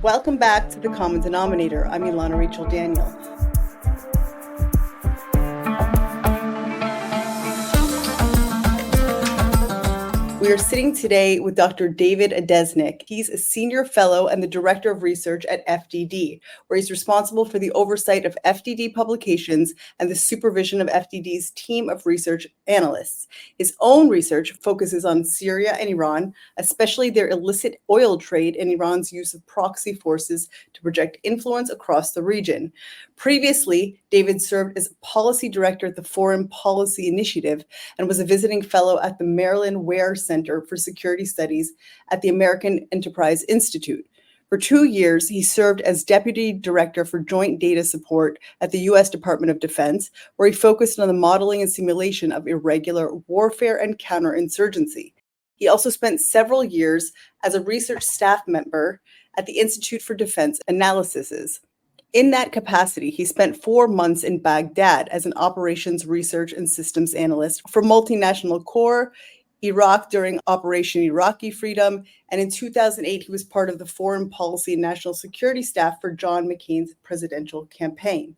Welcome back to The Common Denominator. I'm Ilana Rachel Daniel. We are sitting today with Dr. David Adesnik. He's a senior fellow and the director of research at FDD, where he's responsible for the oversight of FDD publications and the supervision of FDD's team of research analysts. His own research focuses on Syria and Iran, especially their illicit oil trade and Iran's use of proxy forces to project influence across the region. Previously, David served as policy director at the Foreign Policy Initiative and was a visiting fellow at the Maryland Ware Center for Security Studies at the American Enterprise Institute. For 2 years, he served as deputy director for joint data support at the U.S. Department of Defense, where he focused on the modeling and simulation of irregular warfare and counterinsurgency. He also spent several years as a research staff member at the Institute for Defense Analyses. In that capacity, he spent 4 months in Baghdad as an operations research and systems analyst for multinational Corps, Iraq during Operation Iraqi Freedom, and in 2008, he was part of the Foreign Policy and National Security staff for John McCain's presidential campaign.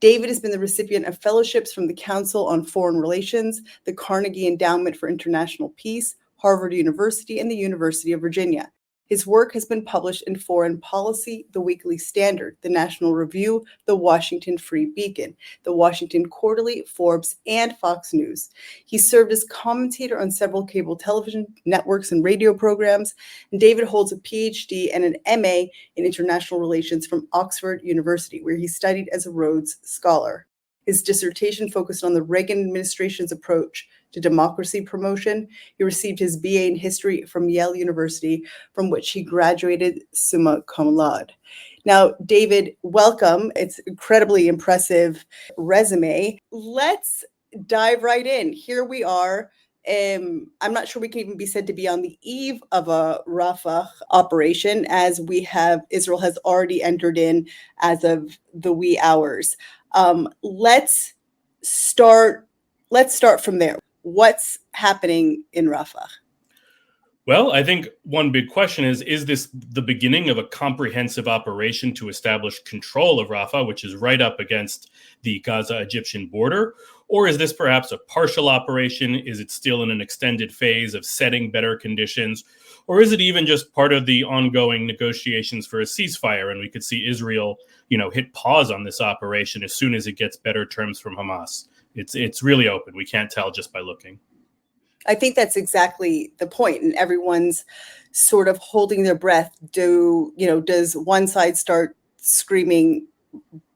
David has been the recipient of fellowships from the Council on Foreign Relations, the Carnegie Endowment for International Peace, Harvard University, and the University of Virginia. His work has been published in Foreign Policy, The Weekly Standard, The National Review, The Washington Free Beacon, The Washington Quarterly, Forbes, and Fox News. He served as commentator on several cable television networks and radio programs, and David holds a PhD and an MA in International Relations from Oxford University, where he studied as a Rhodes Scholar. His dissertation focused on the Reagan administration's approach to democracy promotion. He received his BA in history from Yale University, from which he graduated summa cum laude. Now, David, welcome. It's an incredibly impressive resume. Let's dive right in. Here we are. I'm not sure we can even be said to be on the eve of a Rafah operation, as Israel has already entered in as of the wee hours. Let's start from there. What's happening in Rafah? Well, I think one big question is this the beginning of a comprehensive operation to establish control of Rafah, which is right up against the Gaza-Egyptian border? Or is this perhaps a partial operation? Is it still in an extended phase of setting better conditions? Or is it even just part of the ongoing negotiations for a ceasefire? And we could see Israel, hit pause on this operation as soon as it gets better terms from Hamas. It's really open. We can't tell just by looking. I think that's exactly the point, and everyone's sort of holding their breath. Does one side start screaming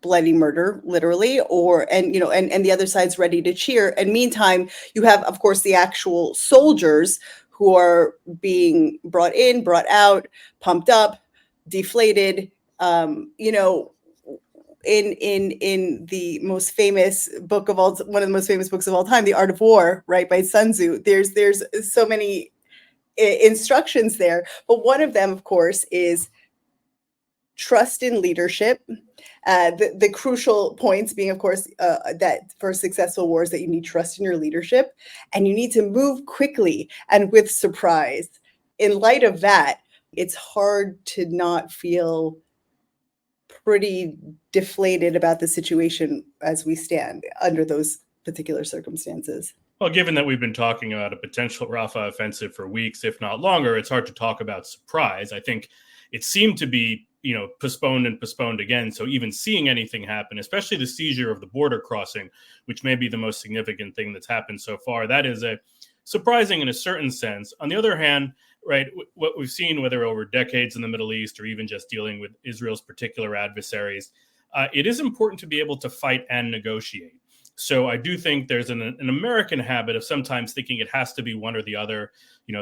bloody murder, literally, and the other side's ready to cheer? And meantime, you have, of course, the actual soldiers who are being brought in, brought out, pumped up, deflated. In the most famous book of all, one of the most famous books of all time, The Art of War, right, by Sun Tzu, there's so many instructions there. But one of them, of course, is trust in leadership. The crucial points being, of course, that for successful wars that you need trust in your leadership, and you need to move quickly and with surprise. In light of that, it's hard to not feel pretty deflated about the situation as we stand under those particular circumstances. Well, given that we've been talking about a potential Rafah offensive for weeks, if not longer, it's hard to talk about surprise. I think it seemed to be, postponed and postponed again. So even seeing anything happen, especially the seizure of the border crossing, which may be the most significant thing that's happened so far, that is surprising in a certain sense. On the other hand, right, what we've seen, whether over decades in the Middle East or even just dealing with Israel's particular adversaries, it is important to be able to fight and negotiate. So I do think there's an American habit of sometimes thinking it has to be one or the other.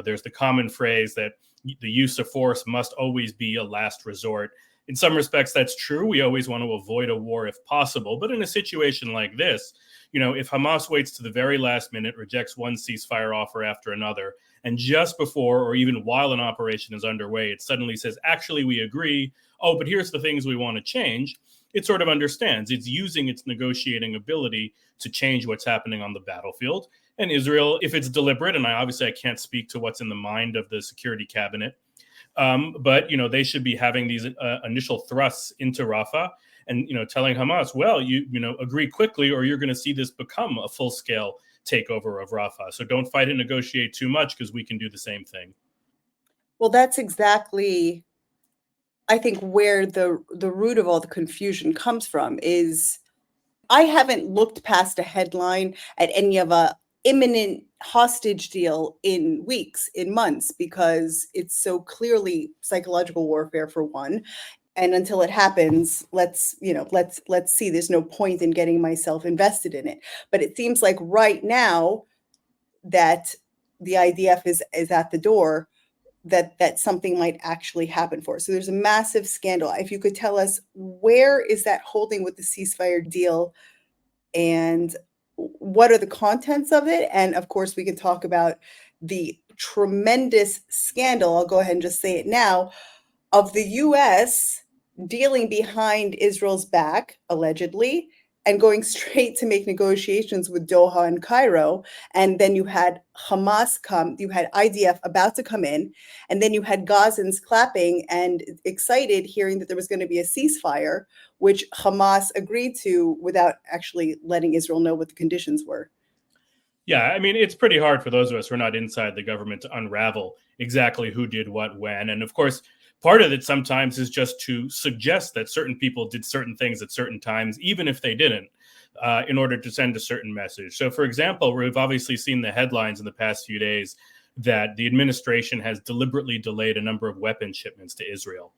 There's the common phrase that the use of force must always be a last resort. In some respects, that's true. We always want to avoid a war if possible. But in a situation like this, if Hamas waits to the very last minute, rejects one ceasefire offer after another, and just before or even while an operation is underway, it suddenly says, actually, we agree. Oh, but here's the things we want to change. It sort of understands. It's using its negotiating ability to change what's happening on the battlefield. And Israel, if it's deliberate, and I can't speak to what's in the mind of the security cabinet, But, they should be having these initial thrusts into Rafah and, telling Hamas, well, you agree quickly or you're going to see this become a full scale takeover of Rafah. So don't fight and negotiate too much because we can do the same thing. Well, that's exactly, I think, where the root of all the confusion comes from. Is I haven't looked past a headline at any of a imminent hostage deal in weeks, in months, because it's so clearly psychological warfare, for one. And until it happens, let's see. There's no point in getting myself invested in it. But it seems like right now that the IDF is at the door, that something might actually happen for us. So there's a massive scandal. If you could tell us, where is that holding with the ceasefire deal, and what are the contents of it? And of course, we can talk about the tremendous scandal, I'll go ahead and just say it now, of the US dealing behind Israel's back, allegedly, and going straight to make negotiations with Doha and Cairo. And then you had Hamas come, you had IDF about to come in, and then you had Gazans clapping and excited, hearing that there was going to be a ceasefire, which Hamas agreed to without actually letting Israel know what the conditions were. Yeah, I mean, it's pretty hard for those of us who are not inside the government to unravel exactly who did what when. And of course, part of it sometimes is just to suggest that certain people did certain things at certain times, even if they didn't, in order to send a certain message. So, for example, we've obviously seen the headlines in the past few days that the administration has deliberately delayed a number of weapon shipments to Israel.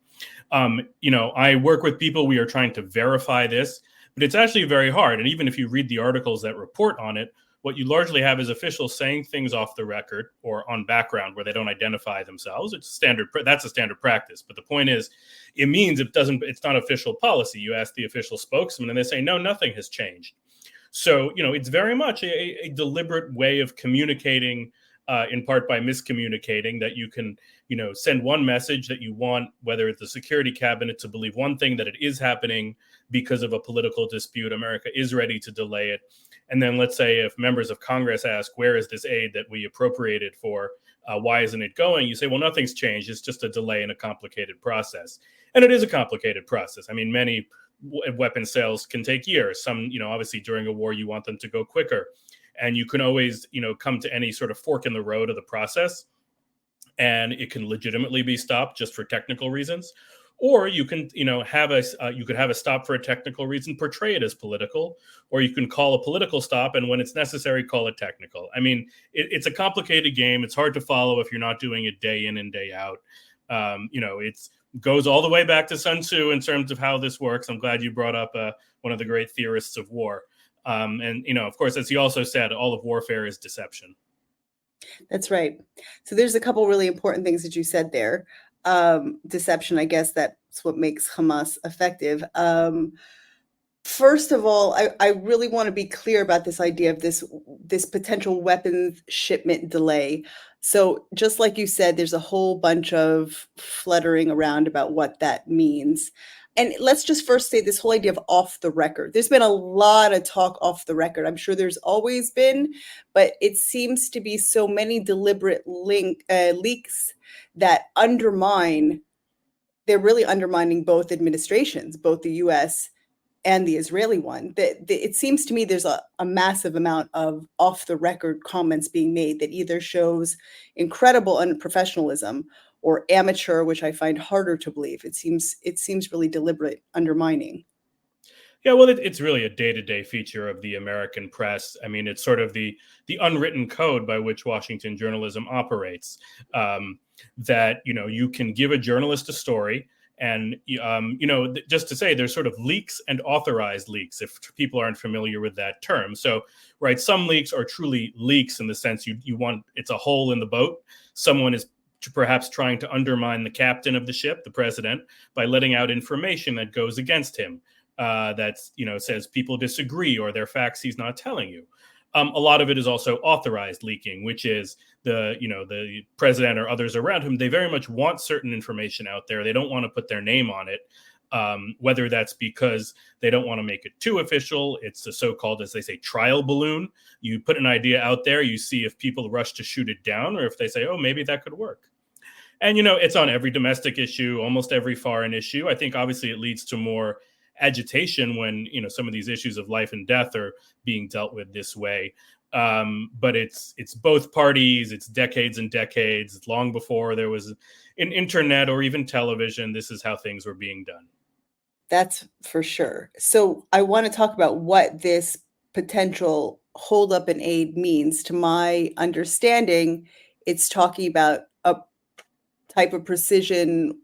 I work with people. We are trying to verify this, but it's actually very hard. And even if you read the articles that report on it, what you largely have is officials saying things off the record or on background where they don't identify themselves. That's a standard practice. But the point is, it means it's not official policy. You ask the official spokesman and they say, no, nothing has changed. So, it's very much a deliberate way of communicating, in part by miscommunicating, that you can, send one message that you want, whether it's the security cabinet to believe one thing, that it is happening because of a political dispute. America is ready to delay it. And then let's say if members of Congress ask, where is this aid that we appropriated for? Why isn't it going? You say, well, nothing's changed. It's just a delay in a complicated process. And it is a complicated process. I mean, many weapon sales can take years. Some, obviously during a war, you want them to go quicker. And you can always, come to any sort of fork in the road of the process. And it can legitimately be stopped just for technical reasons. Or you can, have a stop for a technical reason, portray it as political, or you can call a political stop, and when it's necessary, call it technical. I mean, it's a complicated game. It's hard to follow if you're not doing it day in and day out. It goes all the way back to Sun Tzu in terms of how this works. I'm glad you brought up one of the great theorists of war. And of course, as he also said, all of warfare is deception. That's right. So there's a couple really important things that you said there. Deception, I guess that's what makes Hamas effective. First of all, I really want to be clear about this idea of this potential weapons shipment delay. So just like you said, there's a whole bunch of fluttering around about what that means. And let's just first say this whole idea of off the record. There's been a lot of talk off the record. I'm sure there's always been, but it seems to be so many deliberate leaks that they're really undermining both administrations, both the US and the Israeli one. It seems to me there's a massive amount of off the record comments being made that either shows incredible unprofessionalism or amateur, which I find harder to believe. It seems really deliberate undermining. Yeah, well, it's really a day-to-day feature of the American press. I mean, it's sort of the unwritten code by which Washington journalism operates. That you can give a journalist a story, and just to say, there's sort of leaks and authorized leaks, if people aren't familiar with that term. So, right, some leaks are truly leaks in the sense it's a hole in the boat. Someone is perhaps trying to undermine the captain of the ship, the president, by letting out information that goes against him. Says people disagree or there are facts he's not telling you. A lot of it is also authorized leaking, which is the president or others around him. They very much want certain information out there. They don't want to put their name on it, whether that's because they don't want to make it too official. It's the so-called, as they say, trial balloon. You put an idea out there, you see if people rush to shoot it down or if they say, oh, maybe that could work. And, it's on every domestic issue, almost every foreign issue. I think obviously it leads to more agitation when, some of these issues of life and death are being dealt with this way. But it's both parties. It's decades and decades. It's long before there was an internet or even television. This is how things were being done. That's for sure. So I want to talk about what this potential holdup in aid means. To my understanding, it's talking about a type of precision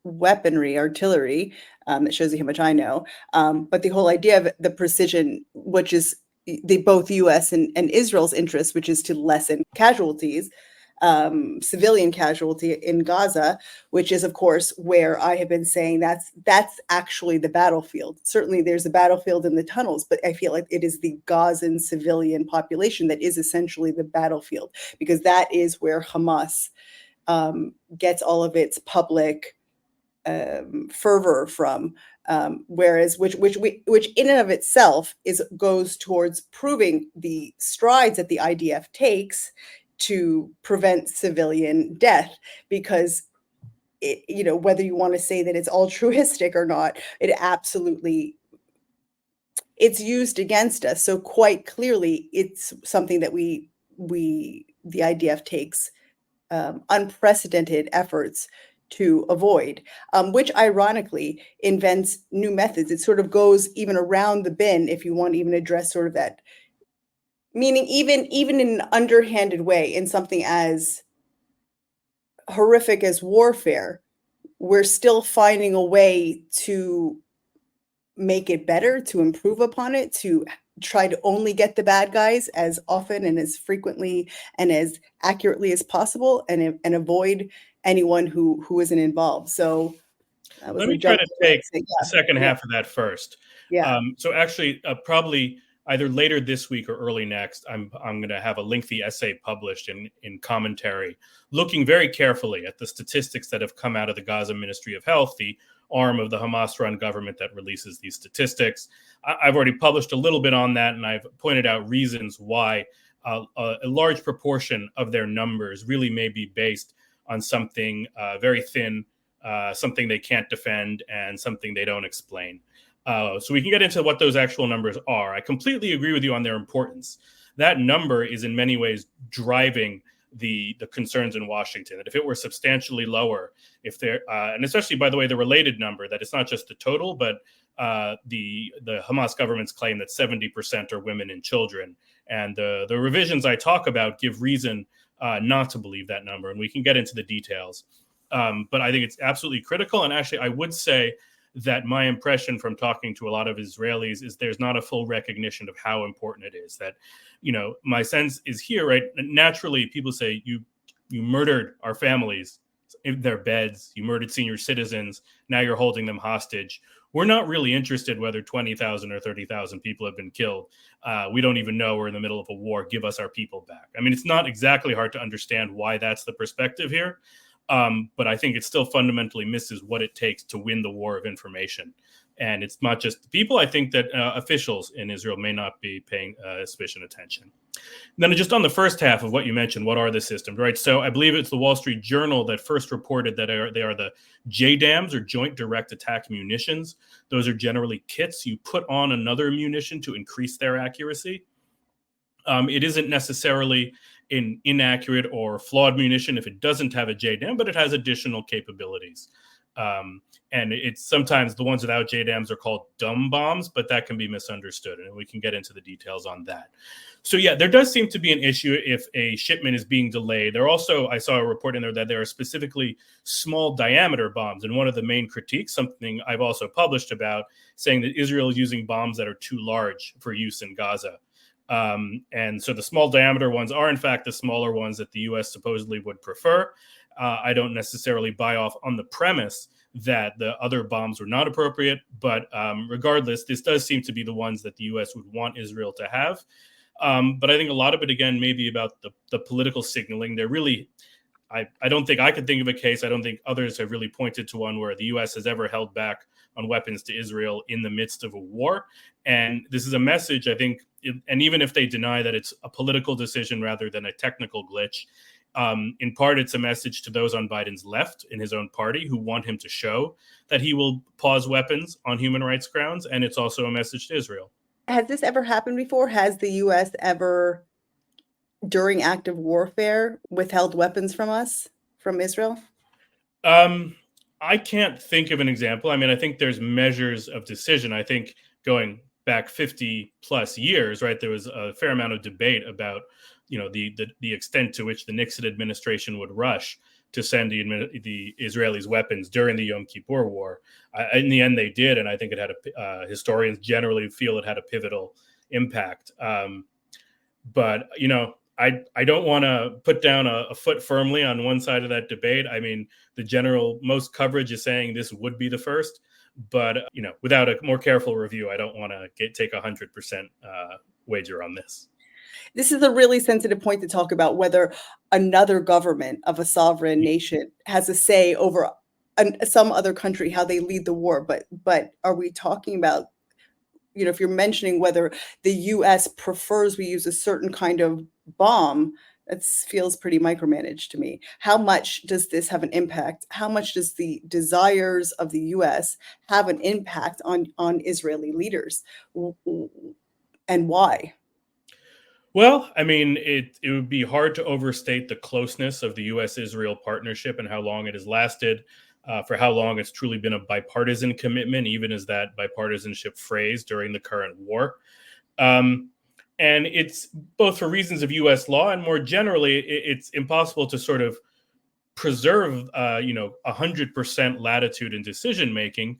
weaponry, artillery. That shows you how much I know. But the whole idea of the precision, which is both U.S. and Israel's interest, which is to lessen casualties, civilian casualty in Gaza, which is, of course, where I have been saying that's actually the battlefield. Certainly, there's a battlefield in the tunnels, but I feel like it is the Gazan civilian population that is essentially the battlefield, because that is where Hamas gets all of its public fervor from, whereas which in and of itself goes towards proving the strides that the IDF takes to prevent civilian death, because whether you want to say that it's altruistic or not, it's used against us. So quite clearly, it's something that the IDF takes unprecedented efforts to avoid, which ironically invents new methods. It sort of goes even around the bin, if you want to even address sort of that, meaning even in an underhanded way, in something as horrific as warfare, we're still finding a way to make it better, to improve upon it, to try to only get the bad guys as often and as frequently and as accurately as possible, and avoid anyone who isn't involved. So let me try to take the second half of that first. Yeah. So actually, probably either later this week or early next, I'm going to have a lengthy essay published in commentary, looking very carefully at the statistics that have come out of the Gaza Ministry of Health, the arm of the Hamas-run government that releases these statistics. I've already published a little bit on that, and I've pointed out reasons why a large proportion of their numbers really may be based on something very thin, something they can't defend, and something they don't explain. So we can get into what those actual numbers are. I completely agree with you on their importance. That number is in many ways driving the concerns in Washington, that if it were substantially lower, if there, and especially, by the way, the related number, that it's not just the total, but the Hamas government's claim that 70% are women and children. And the revisions I talk about give reason not to believe that number, and we can get into the details. But I think it's absolutely critical. And actually, I would say that my impression from talking to a lot of Israelis is there's not a full recognition of how important it is. That, my sense is here, right? Naturally, people say, you murdered our families in their beds, you murdered senior citizens, now you're holding them hostage. We're not really interested whether 20,000 or 30,000 people have been killed. We don't even know we're in the middle of a war. Give us our people back. I mean, it's not exactly hard to understand why that's the perspective here. But I think it still fundamentally misses what it takes to win the war of information. And it's not just the people. I think that officials in Israel may not be paying sufficient attention. And then just on the first half of what you mentioned, what are the systems, right? So I believe it's the Wall Street Journal that first reported that they are the JDAMs, or Joint Direct Attack Munitions. Those are generally kits you put on another munition to increase their accuracy. It isn't necessarily an inaccurate or flawed munition if it doesn't have a JDAM, but it has additional capabilities. And it's sometimes the ones without JDAMs are called dumb bombs, but that can be misunderstood, and we can get into the details on that. So yeah, there does seem to be an issue if a shipment is being delayed. There also, I saw a report in there that there are specifically small diameter bombs, and one of the main critiques, something I've also published about, saying that Israel is using bombs that are too large for use in Gaza. And so the small diameter ones are in fact the smaller ones that the US supposedly would prefer. I don't necessarily buy off on the premise that the other bombs were not appropriate, but regardless, this does seem to be the ones that the US would want Israel to have. But I think a lot of it, again, may be about the political signaling. They're really, I don't think I could think of a case, I don't think others have really pointed to one where the US has ever held back on weapons to Israel in the midst of a war. And this is a message, I think, and even if they deny that it's a political decision rather than a technical glitch, In part, it's a message to those on Biden's left in his own party who want him to show that he will pause weapons on human rights grounds. And it's also a message to Israel. Has this ever happened before? Has the U.S. ever, during active warfare, withheld weapons from us, from Israel? I can't think of an example. I mean, I think there's measures of decision. I think going back 50 plus years, right, there was a fair amount of debate about, the extent to which the Nixon administration would rush to send the Israelis weapons during the Yom Kippur War. In the end, they did, and I think it had historians generally feel it had a pivotal impact. But I don't want to put down a foot firmly on one side of that debate. I mean, most coverage is saying this would be the first, but without a more careful review, I don't want to take 100% wager on this. This is a really sensitive point to talk about whether another government of a sovereign nation has a say over some other country, how they lead the war. But are we talking about, if you're mentioning whether the U.S. prefers we use a certain kind of bomb, that feels pretty micromanaged to me. How much does this have an impact? How much does the desires of the U.S. have an impact on Israeli leaders? And why? Well, I mean, it would be hard to overstate the closeness of the U.S.-Israel partnership and how long it has lasted, for how long it's truly been a bipartisan commitment, even as that bipartisanship phrased during the current war. And it's both for reasons of U.S. law and more generally, it's impossible to sort of preserve, 100% latitude in decision making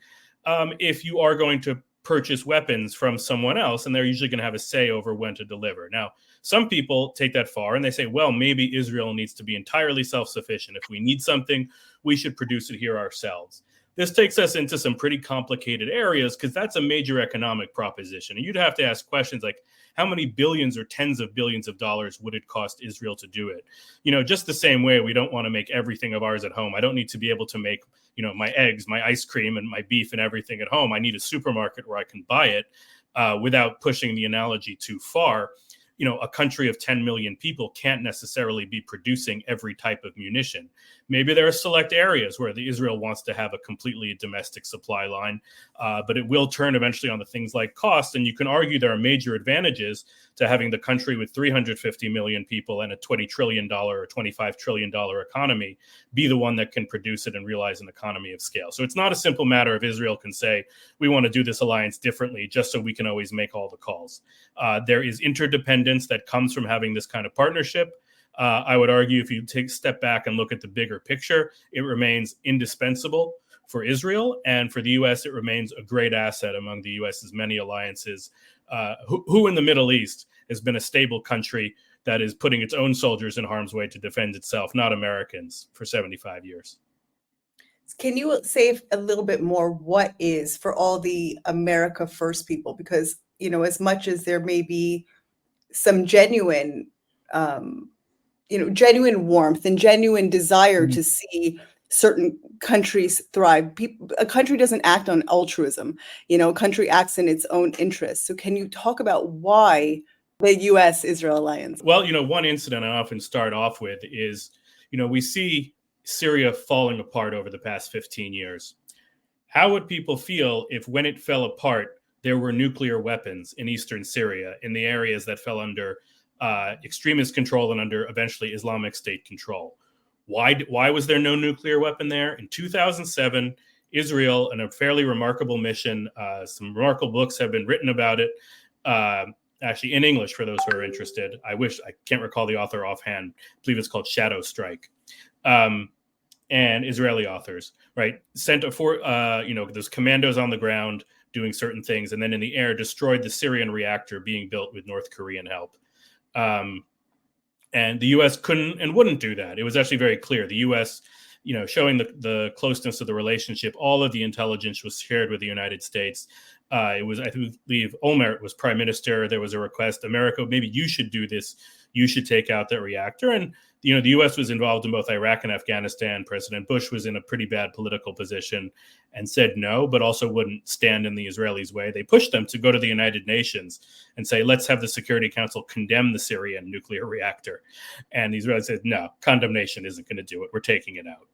if you are going to purchase weapons from someone else, and they're usually going to have a say over when to deliver. Now, some people take that far and they say, well, maybe Israel needs to be entirely self-sufficient. If we need something, we should produce it here ourselves. This takes us into some pretty complicated areas because that's a major economic proposition. And you'd have to ask questions like, how many billions or tens of billions of dollars would it cost Israel to do it? Just the same way we don't want to make everything of ours at home. I don't need to be able to make, my eggs, my ice cream, and my beef and everything at home. I need a supermarket where I can buy it without pushing the analogy too far. A country of 10 million people can't necessarily be producing every type of munition. Maybe there are select areas where Israel wants to have a completely domestic supply line, but it will turn eventually on the things like cost. And you can argue there are major advantages to having the country with 350 million people and a $20 trillion or $25 trillion economy be the one that can produce it and realize an economy of scale. So it's not a simple matter of Israel can say, we want to do this alliance differently just so we can always make all the calls. There is interdependence that comes from having this kind of partnership. I would argue if you take a step back and look at the bigger picture, it remains indispensable for Israel, and for the U.S., it remains a great asset among the U.S.'s many alliances, who in the Middle East has been a stable country that is putting its own soldiers in harm's way to defend itself, not Americans, for 75 years. Can you say a little bit more what is for all the America First people? Because, as much as there may be some genuine warmth and genuine desire to see certain countries thrive. A country doesn't act on altruism. A country acts in its own interests. So can you talk about why the U.S.-Israel alliance? Well, one incident I often start off with is, we see Syria falling apart over the past 15 years. How would people feel if when it fell apart, there were nuclear weapons in eastern Syria, in the areas that fell under extremist control and under eventually Islamic State control? Why was there no nuclear weapon there? In 2007, Israel, in a fairly remarkable mission, some remarkable books have been written about it, actually in English for those who are interested. I can't recall the author offhand. I believe it's called Shadow Strike. And Israeli authors, right, sent those commandos on the ground doing certain things, and then in the air destroyed the Syrian reactor being built with North Korean help. And the U.S. couldn't and wouldn't do that. It was actually very clear. The U.S., showing the closeness of the relationship, all of the intelligence was shared with the United States. It was, I believe, Olmert was prime minister. There was a request, America, maybe you should do this. You should take out that reactor. And the U.S. was involved in both Iraq and Afghanistan. President Bush was in a pretty bad political position and said no, but also wouldn't stand in the Israelis' way. They pushed them to go to the United Nations and say, let's have the Security Council condemn the Syrian nuclear reactor. And the Israelis said, no, condemnation isn't going to do it. We're taking it out.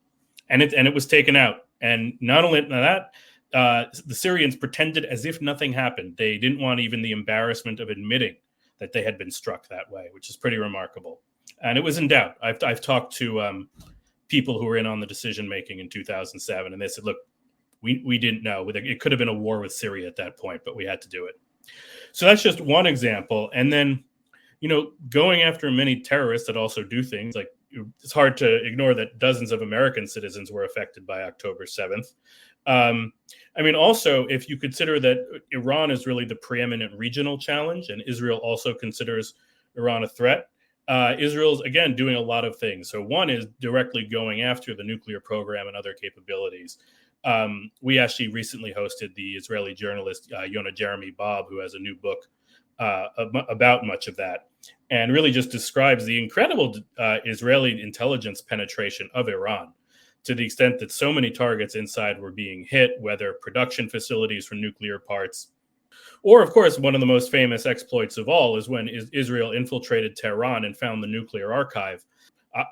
And it was taken out. And not only that, the Syrians pretended as if nothing happened. They didn't want even the embarrassment of admitting that they had been struck that way, which is pretty remarkable. And it was in doubt. I've talked to people who were in on the decision making in 2007, and they said, look, we didn't know. It could have been a war with Syria at that point, but we had to do it. So that's just one example. And then, going after many terrorists that also do things, like it's hard to ignore that dozens of American citizens were affected by October 7th. Also, if you consider that Iran is really the preeminent regional challenge, and Israel also considers Iran a threat, Israel's, again, doing a lot of things. So one is directly going after the nuclear program and other capabilities. We actually recently hosted the Israeli journalist Yonah Jeremy Bob, who has a new book about much of that, and really just describes the incredible Israeli intelligence penetration of Iran, to the extent that so many targets inside were being hit, whether production facilities for nuclear parts, or, of course, one of the most famous exploits of all is when Israel infiltrated Tehran and found the nuclear archive.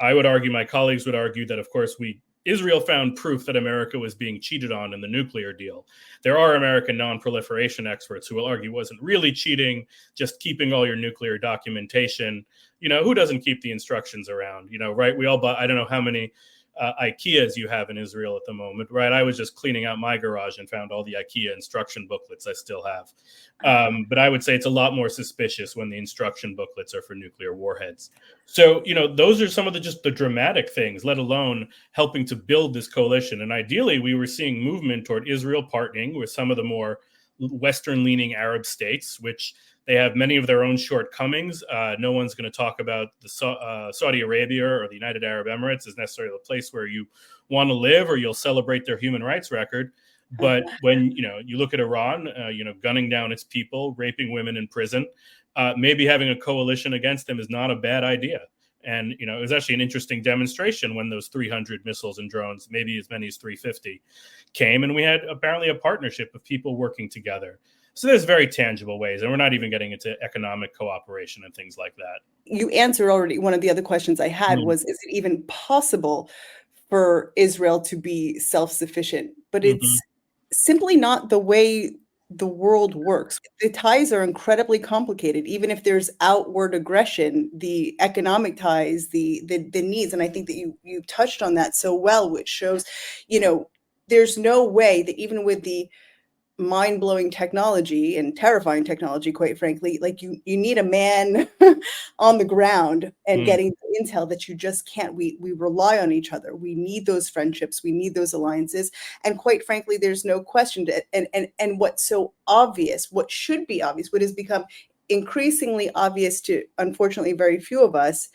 I would argue, my colleagues would argue that, of course, Israel found proof that America was being cheated on in the nuclear deal. There are American non-proliferation experts who will argue it wasn't really cheating, just keeping all your nuclear documentation. Who doesn't keep the instructions around? Right? We all bought, I don't know how many IKEAs you have in Israel at the moment, right? I was just cleaning out my garage and found all the IKEA instruction booklets I still have. But I would say it's a lot more suspicious when the instruction booklets are for nuclear warheads. So, those are some of the dramatic things, let alone helping to build this coalition. And ideally, we were seeing movement toward Israel partnering with some of the more Western-leaning Arab states, which they have many of their own shortcomings. No one's going to talk about the Saudi Arabia or the United Arab Emirates as necessarily the place where you want to live or you'll celebrate their human rights record. But when you look at Iran, gunning down its people, raping women in prison, maybe having a coalition against them is not a bad idea. And it was actually an interesting demonstration when those 300 missiles and drones, maybe as many as 350, came, and we had apparently a partnership of people working together. So there's very tangible ways, and we're not even getting into economic cooperation and things like that. You answered already. One of the other questions I had was, is it even possible for Israel to be self-sufficient? But it's simply not the way the world works. The ties are incredibly complicated. Even if there's outward aggression, the economic ties, the needs, and I think that you touched on that so well, which shows, there's no way that even with the mind-blowing technology and terrifying technology, quite frankly, like you need a man on the ground and getting the intel that you just can't. We rely on each other. We need those friendships. We need those alliances. And quite frankly, there's no question and what's so obvious, what should be obvious, what has become increasingly obvious to, unfortunately, very few of us,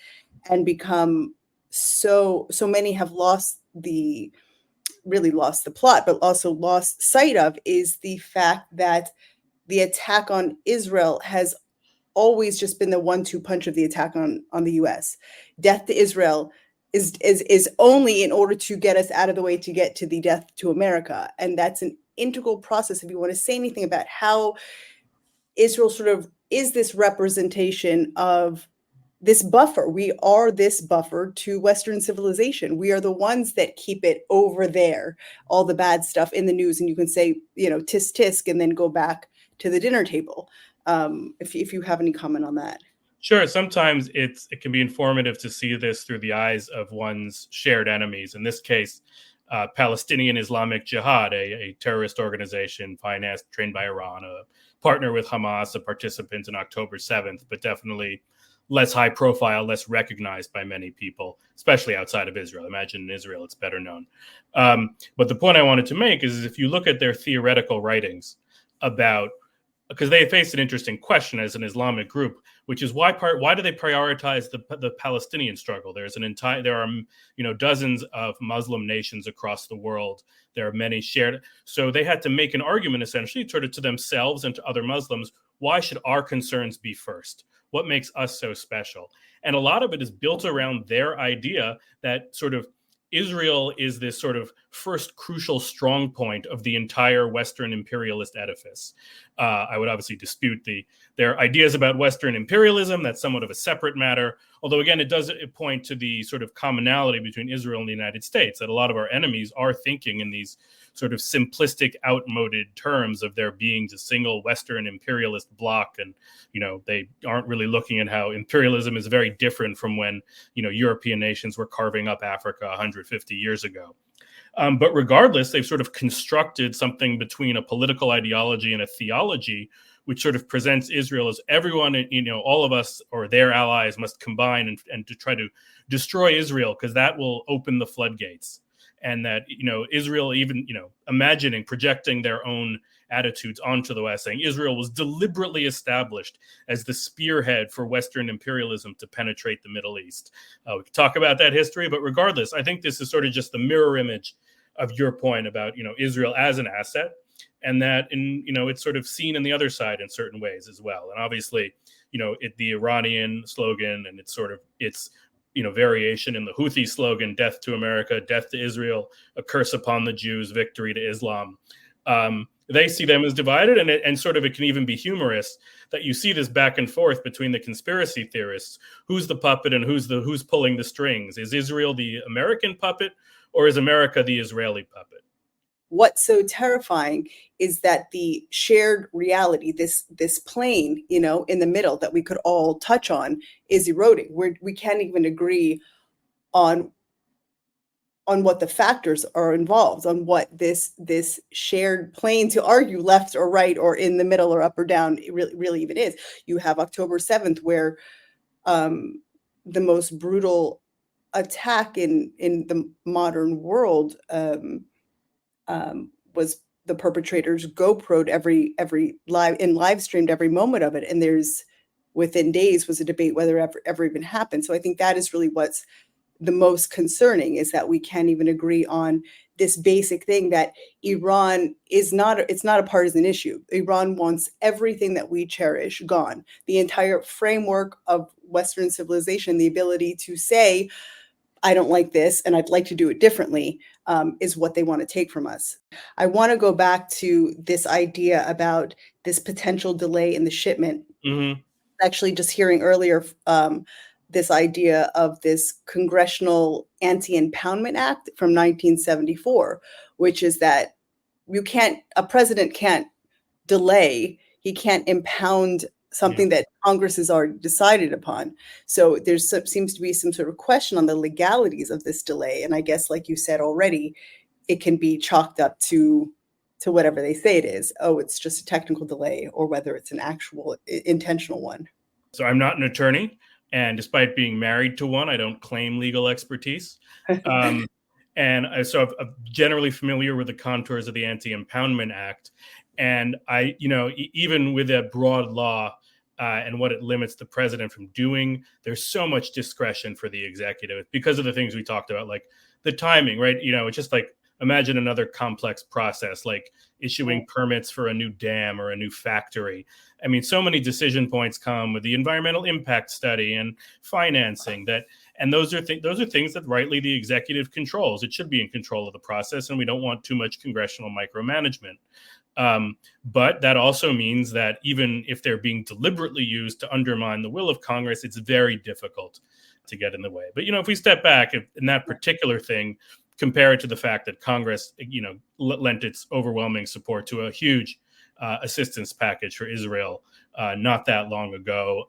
and become so many have really lost the plot, but also lost sight of, is the fact that the attack on Israel has always just been the 1-2 punch of the attack on the US. Death to Israel is only in order to get us out of the way to get to the death to America. And that's an integral process. If you want to say anything about how Israel sort of is this representation of this buffer. We are this buffer to Western civilization. We are the ones that keep it over there, all the bad stuff in the news. And you can say, tisk tisk, and then go back to the dinner table. If you have any comment on that. Sure. Sometimes it can be informative to see this through the eyes of one's shared enemies. In this case, Palestinian Islamic Jihad, a terrorist organization financed, trained by Iran, a partner with Hamas, a participant in October 7th, but definitely less high profile, less recognized by many people, especially outside of Israel. Imagine in Israel, it's better known. But the point I wanted to make is if you look at their theoretical writings about, because they face an interesting question as an Islamic group, which is why do they prioritize the Palestinian struggle? There are dozens of Muslim nations across the world. There are many shared. So they had to make an argument essentially to themselves and to other Muslims. Why should our concerns be first? What makes us so special? And a lot of it is built around their idea that sort of Israel is this sort of first crucial strong point of the entire Western imperialist edifice. I would obviously dispute their ideas about Western imperialism. That's somewhat of a separate matter. Although, again, it does point to the sort of commonality between Israel and the United States, that a lot of our enemies are thinking in these sort of simplistic, outmoded terms of there being a single Western imperialist bloc. And, they aren't really looking at how imperialism is very different from when, European nations were carving up Africa 150 years ago. But regardless, they've sort of constructed something between a political ideology and a theology, which sort of presents Israel as everyone, all of us or their allies must combine and to try to destroy Israel, because that will open the floodgates. And that, Israel even, projecting their own attitudes onto the West, saying Israel was deliberately established as the spearhead for Western imperialism to penetrate the Middle East. We could talk about that history, but regardless, I think this is sort of just the mirror image of your point about, Israel as an asset, and that it's sort of seen in the other side in certain ways as well. And obviously, the Iranian slogan and its variation in the Houthi slogan, death to America, death to Israel, a curse upon the Jews, victory to Islam. They see them as divided, and sort of it can even be humorous that you see this back and forth between the conspiracy theorists. Who's the puppet and who's pulling the strings? Is Israel the American puppet, or is America the Israeli puppet? What's so terrifying is that the shared reality, this plane, in the middle that we could all touch on, is eroding. We can't even agree on what the factors are involved, on what this shared plane, to argue left or right or in the middle or up or down, it really even is. You have October 7th, where the most brutal attack in the modern world was the perpetrators GoPro'd every live streamed every moment of it, and within days was a debate whether it ever even happened. So I think that is really what's the most concerning, is that we can't even agree on this basic thing, that Iran it's not a partisan issue. Iran wants everything that we cherish gone. The entire framework of Western civilization, the ability to say, I don't like this and I'd like to do it differently, is what they want to take from us. I want to go back to this idea about this potential delay in the shipment. Mm-hmm. Actually, just hearing earlier this idea of this Congressional Anti-Impoundment Act from 1974, which is that a president can't delay, he can't impound something that Congress has already decided upon. So seems to be some sort of question on the legalities of this delay. And I guess, like you said already, it can be chalked up to whatever they say it is. Oh, it's just a technical delay, or whether it's an actual intentional one. So I'm not an attorney, and despite being married to one, I don't claim legal expertise. And so I'm generally familiar with the contours of the Anti-Impoundment Act. And even with a broad law and what it limits the president from doing, there's so much discretion for the executive because of the things we talked about, like the timing, right? It's just like, imagine another complex process, like issuing permits for a new dam or a new factory. I mean, so many decision points come with the environmental impact study and financing and those are things that rightly the executive controls. It should be in control of the process, and we don't want too much congressional micromanagement. But that also means that even if they're being deliberately used to undermine the will of Congress, it's very difficult to get in the way. But, if we step back in that particular thing, compare it to the fact that Congress, lent its overwhelming support to a huge assistance package for Israel not that long ago.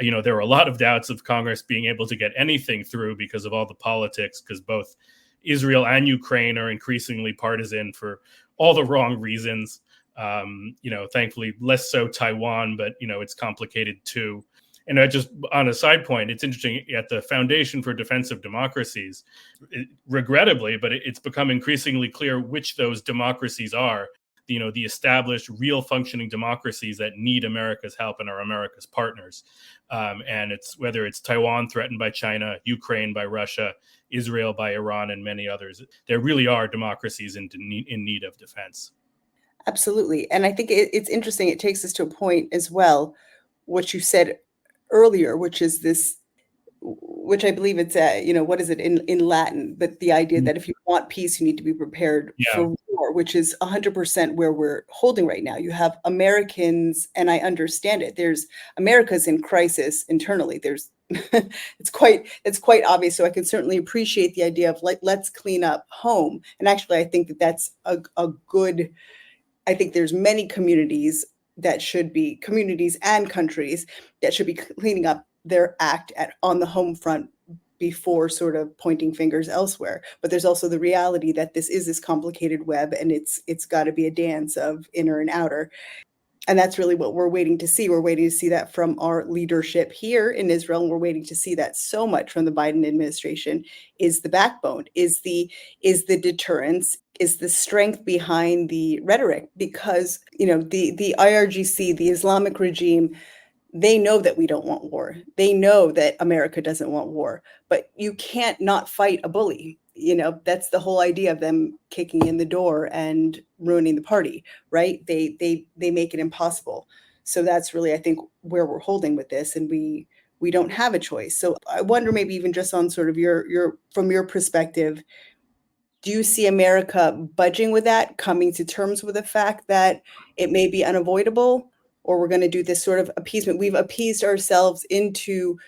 There were a lot of doubts of Congress being able to get anything through because of all the politics, because both Israel and Ukraine are increasingly partisan for all the wrong reasons. Thankfully, less so Taiwan, but, it's complicated too. And just on a side point, it's interesting, at the Foundation for Defense of Democracies, regrettably, but it's become increasingly clear which those democracies are, the established, real functioning democracies that need America's help and are America's partners. And it's whether it's Taiwan threatened by China, Ukraine by Russia, Israel by Iran, and many others. There really are democracies in need of defense. Absolutely. And I think it's interesting. It takes us to a point as well, what you said earlier, which is which I believe it's what is it in Latin? But the idea that if you want peace, you need to be prepared Yeah. for war, which is 100% where we're holding right now. You have Americans, and I understand it. There's America's in crisis internally. There's it's quite obvious. So I can certainly appreciate the idea of let's clean up home. And actually, I think that's a good. I think there's many communities and countries that should be cleaning up their act on the home front before sort of pointing fingers elsewhere. But there's also the reality that this is this complicated web, and it's got to be a dance of inner and outer. And that's really what we're waiting to see. We're waiting to see that from our leadership here in Israel. And we're waiting to see that so much from the Biden administration is the backbone, is the deterrence, is the strength behind the rhetoric. Because, the IRGC, the Islamic regime, they know that we don't want war. They know that America doesn't want war, but you can't not fight a bully. That's the whole idea of them kicking in the door and ruining the party, right? They make it impossible. So that's really, I think, where we're holding with this, and we don't have a choice. So I wonder, maybe even just on sort of from your perspective, do you see America budging with that, coming to terms with the fact that it may be unavoidable, or we're going to do this sort of appeasement? We've appeased ourselves into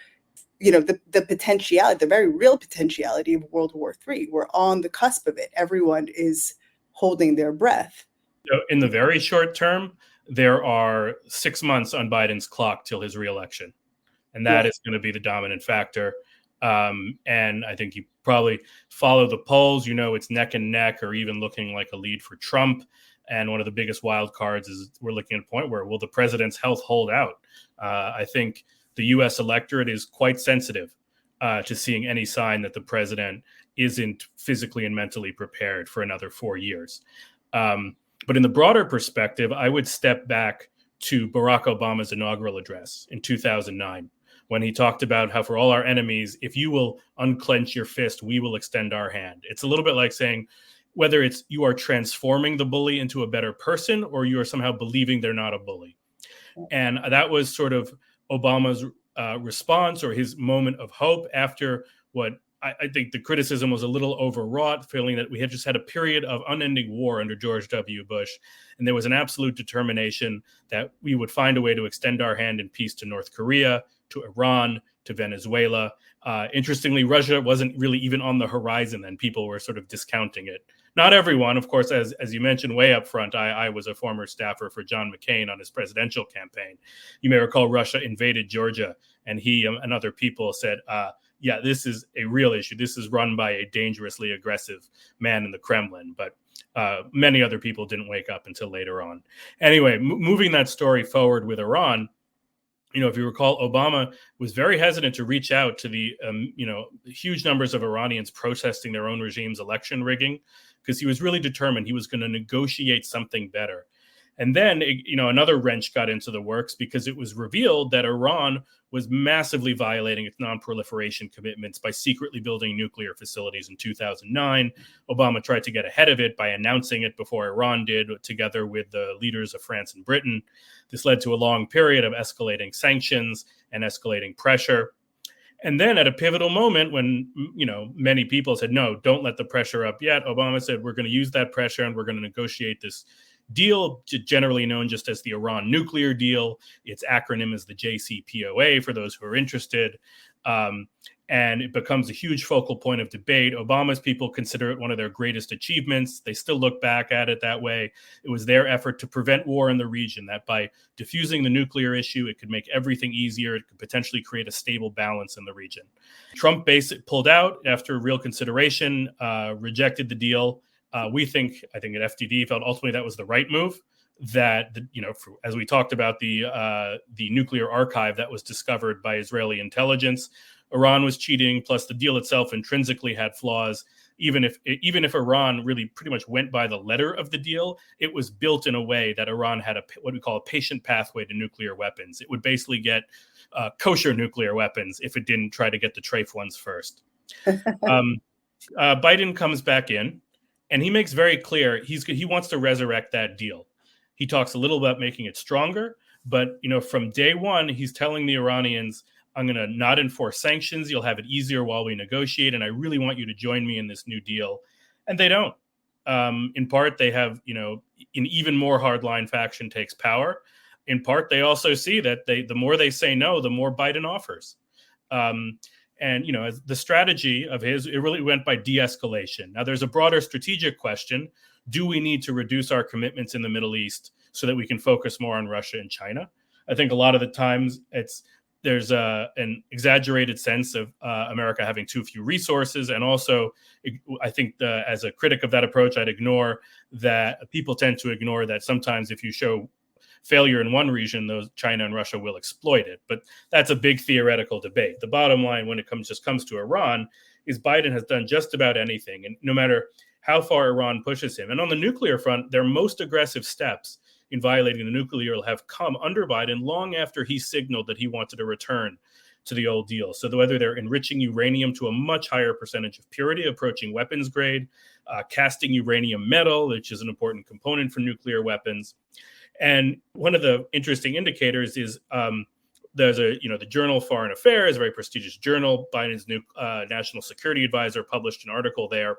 the potentiality, the very real potentiality of World War III. We're on the cusp of it. Everyone is holding their breath. So in the very short term, there are 6 months on Biden's clock till his reelection, and that is going to be the dominant factor. And I think you probably follow the polls. It's neck and neck, or even looking like a lead for Trump. And one of the biggest wild cards is we're looking at a point where will the president's health hold out? I think the U.S. electorate is quite sensitive to seeing any sign that the president isn't physically and mentally prepared for another 4 years. But in the broader perspective, I would step back to Barack Obama's inaugural address in 2009, when he talked about how for all our enemies, if you will unclench your fist, we will extend our hand. It's a little bit like saying, whether it's you are transforming the bully into a better person, or you are somehow believing they're not a bully. And that was sort of Obama's response, or his moment of hope, after what I think the criticism was a little overwrought, feeling that we had just had a period of unending war under George W. Bush. And there was an absolute determination that we would find a way to extend our hand in peace to North Korea, to Iran, to Venezuela. Interestingly, Russia wasn't really even on the horizon then. People were sort of discounting it. Not everyone, of course, as you mentioned way up front, I was a former staffer for John McCain on his presidential campaign. You may recall Russia invaded Georgia, and he and other people said, yeah, this is a real issue. This is run by a dangerously aggressive man in the Kremlin. But many other people didn't wake up until later on. Anyway, moving that story forward with Iran, if you recall, Obama was very hesitant to reach out to the huge numbers of Iranians protesting their own regime's election rigging, because he was really determined he was going to negotiate something better. And then, another wrench got into the works, because it was revealed that Iran was massively violating its non-proliferation commitments by secretly building nuclear facilities in 2009. Obama tried to get ahead of it by announcing it before Iran did, together with the leaders of France and Britain. This led to a long period of escalating sanctions and escalating pressure. And then at a pivotal moment when, many people said, no, don't let the pressure up yet, Obama said, we're going to use that pressure and we're going to negotiate this deal, generally known just as the Iran nuclear deal. Its acronym is the JCPOA, for those who are interested. And it becomes a huge focal point of debate. Obama's people consider it one of their greatest achievements. They still look back at it that way. It was their effort to prevent war in the region, that by diffusing the nuclear issue, it could make everything easier. It could potentially create a stable balance in the region. Trump pulled out after real consideration, rejected the deal. I think at FDD felt ultimately that was the right move. That as we talked about the nuclear archive that was discovered by Israeli intelligence, Iran was cheating. Plus, the deal itself intrinsically had flaws. Even if Iran really pretty much went by the letter of the deal, it was built in a way that Iran had what we call a patient pathway to nuclear weapons. It would basically get kosher nuclear weapons if it didn't try to get the trafe ones first. Biden comes back in, and he makes very clear he wants to resurrect that deal. He talks a little about making it stronger, but from day one, he's telling the Iranians, I'm going to not enforce sanctions. You'll have it easier while we negotiate. And I really want you to join me in this new deal. And they don't. In part, they have, an even more hardline faction takes power. In part, they also see that the more they say no, the more Biden offers. As the strategy of his, it really went by de-escalation. Now, there's a broader strategic question. Do we need to reduce our commitments in the Middle East so that we can focus more on Russia and China? I think a lot of the times there's an exaggerated sense of America having too few resources. And also, I think as a critic of that approach, I'd ignore that people tend to ignore that sometimes if you show failure in one region, those China and Russia will exploit it. But that's a big theoretical debate. The bottom line when it comes to Iran is Biden has done just about anything. And no matter how far Iran pushes him. And on the nuclear front, their most aggressive steps in violating the nuclear deal have come under Biden long after he signaled that he wanted to return to the old deal. So whether they're enriching uranium to a much higher percentage of purity, approaching weapons grade, casting uranium metal, which is an important component for nuclear weapons. And one of the interesting indicators is there's the Journal of Foreign Affairs, a very prestigious journal. Biden's new national security advisor published an article there.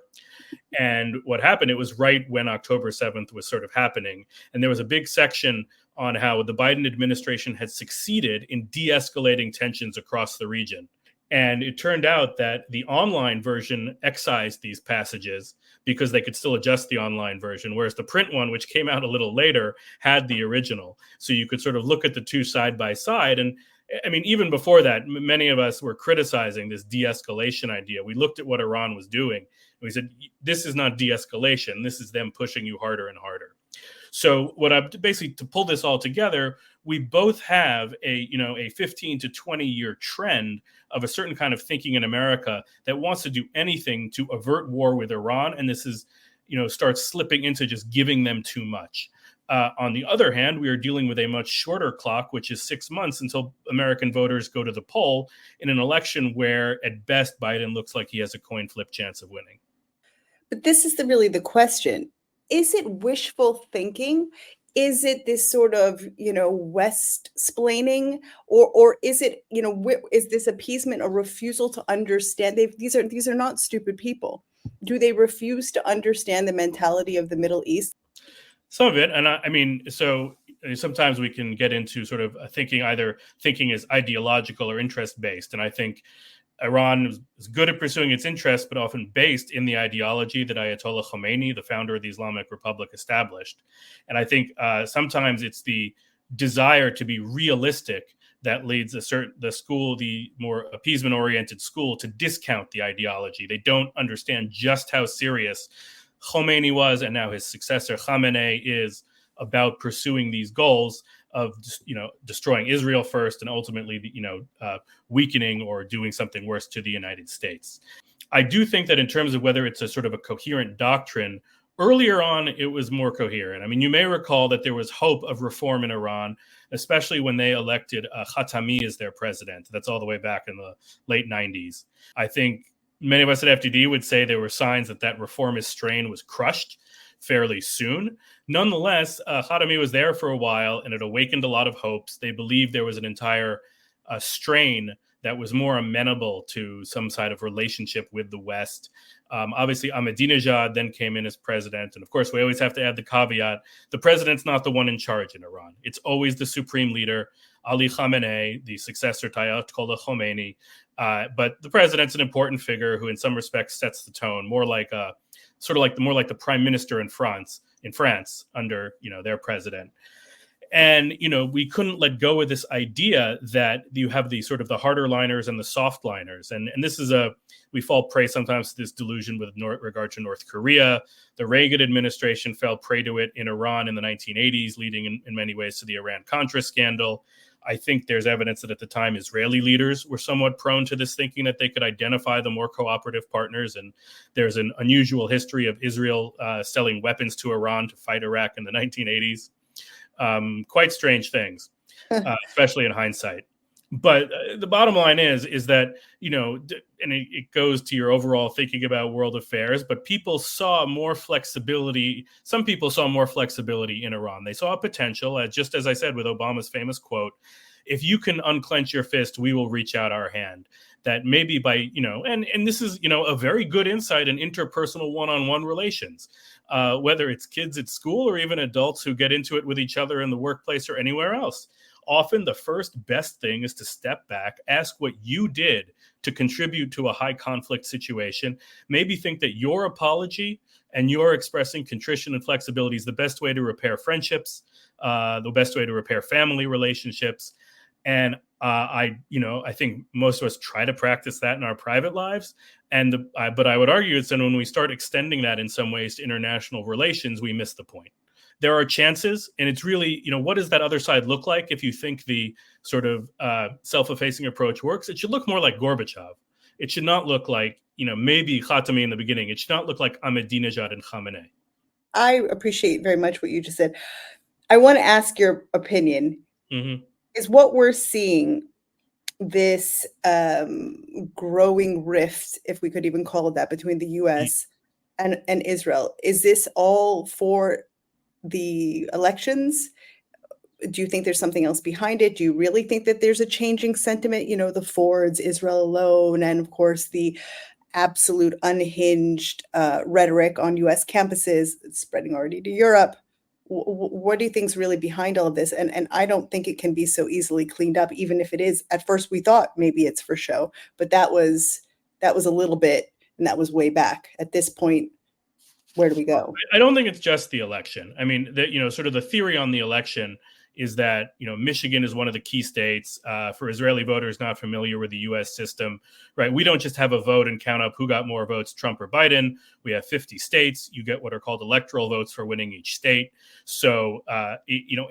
And what happened, it was right when October 7th was sort of happening. And there was a big section on how the Biden administration had succeeded in de-escalating tensions across the region. And it turned out that the online version excised these passages because they could still adjust the online version, whereas the print one, which came out a little later, had the original. So you could sort of look at the two side by side. And I mean, even before that, many of us were criticizing this de-escalation idea. We looked at what Iran was doing, and we said, this is not de-escalation. This is them pushing you harder and harder. So what I'm basically, to pull this all together, we both have a 15 to 20 year trend of a certain kind of thinking in America that wants to do anything to avert war with Iran. And this is, starts slipping into just giving them too much. On the other hand, we are dealing with a much shorter clock, which is 6 months until American voters go to the poll in an election where at best Biden looks like he has a coin flip chance of winning. But this is really the question. Is it wishful thinking? Is it this sort of, West-splaining, or is it, is this appeasement a refusal to understand? These are not stupid people. Do they refuse to understand the mentality of the Middle East? Some of it, and I mean, so sometimes we can get into sort of either thinking is ideological or interest-based, and I think Iran is good at pursuing its interests, but often based in the ideology that Ayatollah Khomeini, the founder of the Islamic Republic, established. And I think sometimes it's the desire to be realistic that leads the more appeasement-oriented school to discount the ideology. They don't understand just how serious Khomeini was, and now his successor Khamenei is, about pursuing these goals of destroying Israel first and ultimately weakening or doing something worse to the United States. I do think that in terms of whether it's a sort of a coherent doctrine, earlier on it was more coherent. I mean, you may recall that there was hope of reform in Iran, especially when they elected Khatami as their president. That's all the way back in the late 90s. I think many of us at FDD would say there were signs that reformist strain was crushed fairly soon. Nonetheless, Khatami was there for a while, and it awakened a lot of hopes. They believed there was an entire strain that was more amenable to some side of relationship with the West. Obviously, Ahmadinejad then came in as president. And of course, we always have to add the caveat, the president's not the one in charge in Iran. It's always the supreme leader, Ali Khamenei, the successor to Ayatollah Khomeini. But the president's an important figure who in some respects sets the tone, more like the prime minister in France under, their president. And, we couldn't let go of this idea that you have the sort of the harder liners and the soft liners. And this is we fall prey sometimes to this delusion with regard to North Korea. The Reagan administration fell prey to it in Iran in the 1980s, leading in many ways to the Iran-Contra scandal. I think there's evidence that at the time Israeli leaders were somewhat prone to this thinking that they could identify the more cooperative partners. And there's an unusual history of Israel selling weapons to Iran to fight Iraq in the 1980s. Quite strange things, especially in hindsight. But the bottom line is that, and it goes to your overall thinking about world affairs, but people saw more flexibility. Some people saw more flexibility in Iran. They saw a potential, just as I said with Obama's famous quote, if you can unclench your fist, we will reach out our hand. That maybe by, and this is, a very good insight in interpersonal one-on-one relations, whether it's kids at school or even adults who get into it with each other in the workplace or anywhere else. Often the first best thing is to step back, ask what you did to contribute to a high conflict situation. Maybe think that your apology and your expressing contrition and flexibility is the best way to repair friendships, the best way to repair family relationships. And I think most of us try to practice that in our private lives. But I would argue it's then when we start extending that in some ways to international relations, we miss the point. There are chances, and it's really, what does that other side look like if you think the sort of self-effacing approach works? It should look more like Gorbachev. It should not look like, maybe Khatami in the beginning. It should not look like Ahmadinejad and Khamenei. I appreciate very much what you just said. I want to ask your opinion. Mm-hmm. Is what we're seeing this growing rift, if we could even call it that, between the U.S. and Israel, is this all for the elections? Do you think there's something else behind it? Do you really think that there's a changing sentiment? The Fords, Israel alone, and of course the absolute unhinged rhetoric on U.S. campuses, it's spreading already to Europe. What do you think is really behind all of this? And I don't think it can be so easily cleaned up, even if it is. At first, we thought maybe it's for show, but that was a little bit, and that was way back. At this point, where do we go? I don't think it's just the election. I mean, sort of the theory on the election is that, Michigan is one of the key states. For Israeli voters not familiar with the U.S. system, right? We don't just have a vote and count up who got more votes, Trump or Biden. We have 50 states. You get what are called electoral votes for winning each state. So, a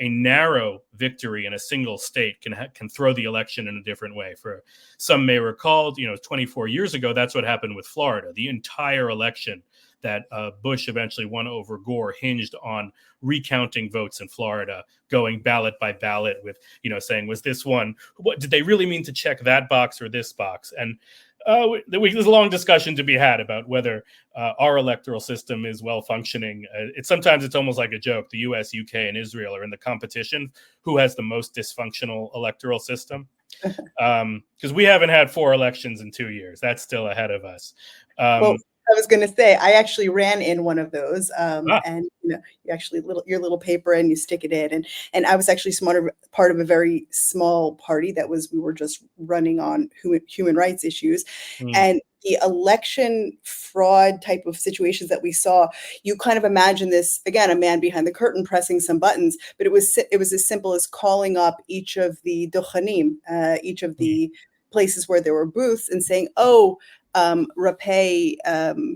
narrow victory in a single state can throw the election in a different way. For some may recall, 24 years ago, that's what happened with Florida. The entire election that Bush eventually won over Gore hinged on recounting votes in Florida, going ballot by ballot with, saying, was this one, what did they really mean to check that box or this box? And there's a long discussion to be had about whether our electoral system is well functioning. Sometimes it's almost like a joke. The US, UK, and Israel are in the competition. Who has the most dysfunctional electoral system? Because we haven't had 4 elections in 2 years. That's still ahead of us. Well, I was going to say, I actually ran in one of those, and you actually your little paper and you stick it in, and I was actually part of a very small party we were just running on human rights issues, and the election fraud type of situations that we saw, you kind of imagine this again, a man behind the curtain pressing some buttons, but it was as simple as calling up each of the dochanim, each of the places where there were booths, and saying, Rapay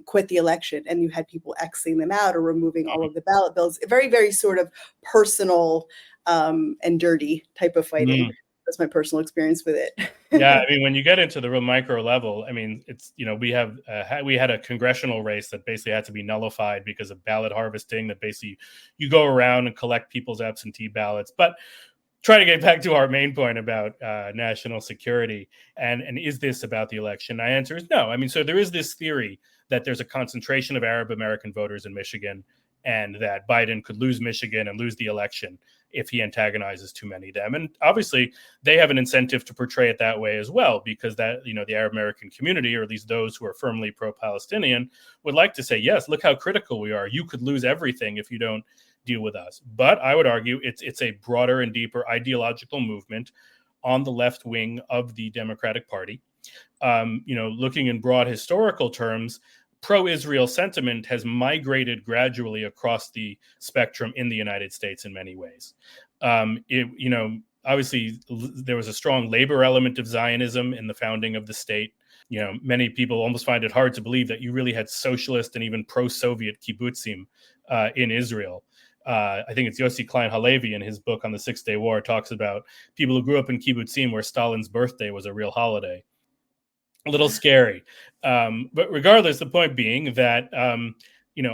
quit the election, and you had people Xing them out or removing all of the ballot bills. A very, very sort of personal and dirty type of fighting. That's my personal experience with it. Yeah, I mean, when you get into the real micro level, I mean, it's, we had a congressional race that basically had to be nullified because of ballot harvesting, that basically you go around and collect people's absentee ballots. But try to get back to our main point about national security and is this about the election? My answer is no. I mean, so there is this theory that there's a concentration of Arab American voters in Michigan, and that Biden could lose Michigan and lose the election if he antagonizes too many of them. And obviously they have an incentive to portray it that way as well, because that, the Arab American community, or at least those who are firmly pro-Palestinian, would like to say, yes, look how critical we are. You could lose everything if you don't deal with us. But I would argue it's a broader and deeper ideological movement on the left wing of the Democratic Party. Looking in broad historical terms, pro-Israel sentiment has migrated gradually across the spectrum in the United States in many ways. Obviously there was a strong labor element of Zionism in the founding of the state. Many people almost find it hard to believe that you really had socialist and even pro-Soviet kibbutzim in Israel. I think it's Yossi Klein Halevi in his book on the 6-Day War talks about people who grew up in kibbutzim where Stalin's birthday was a real holiday. A little scary. But regardless, the point being that,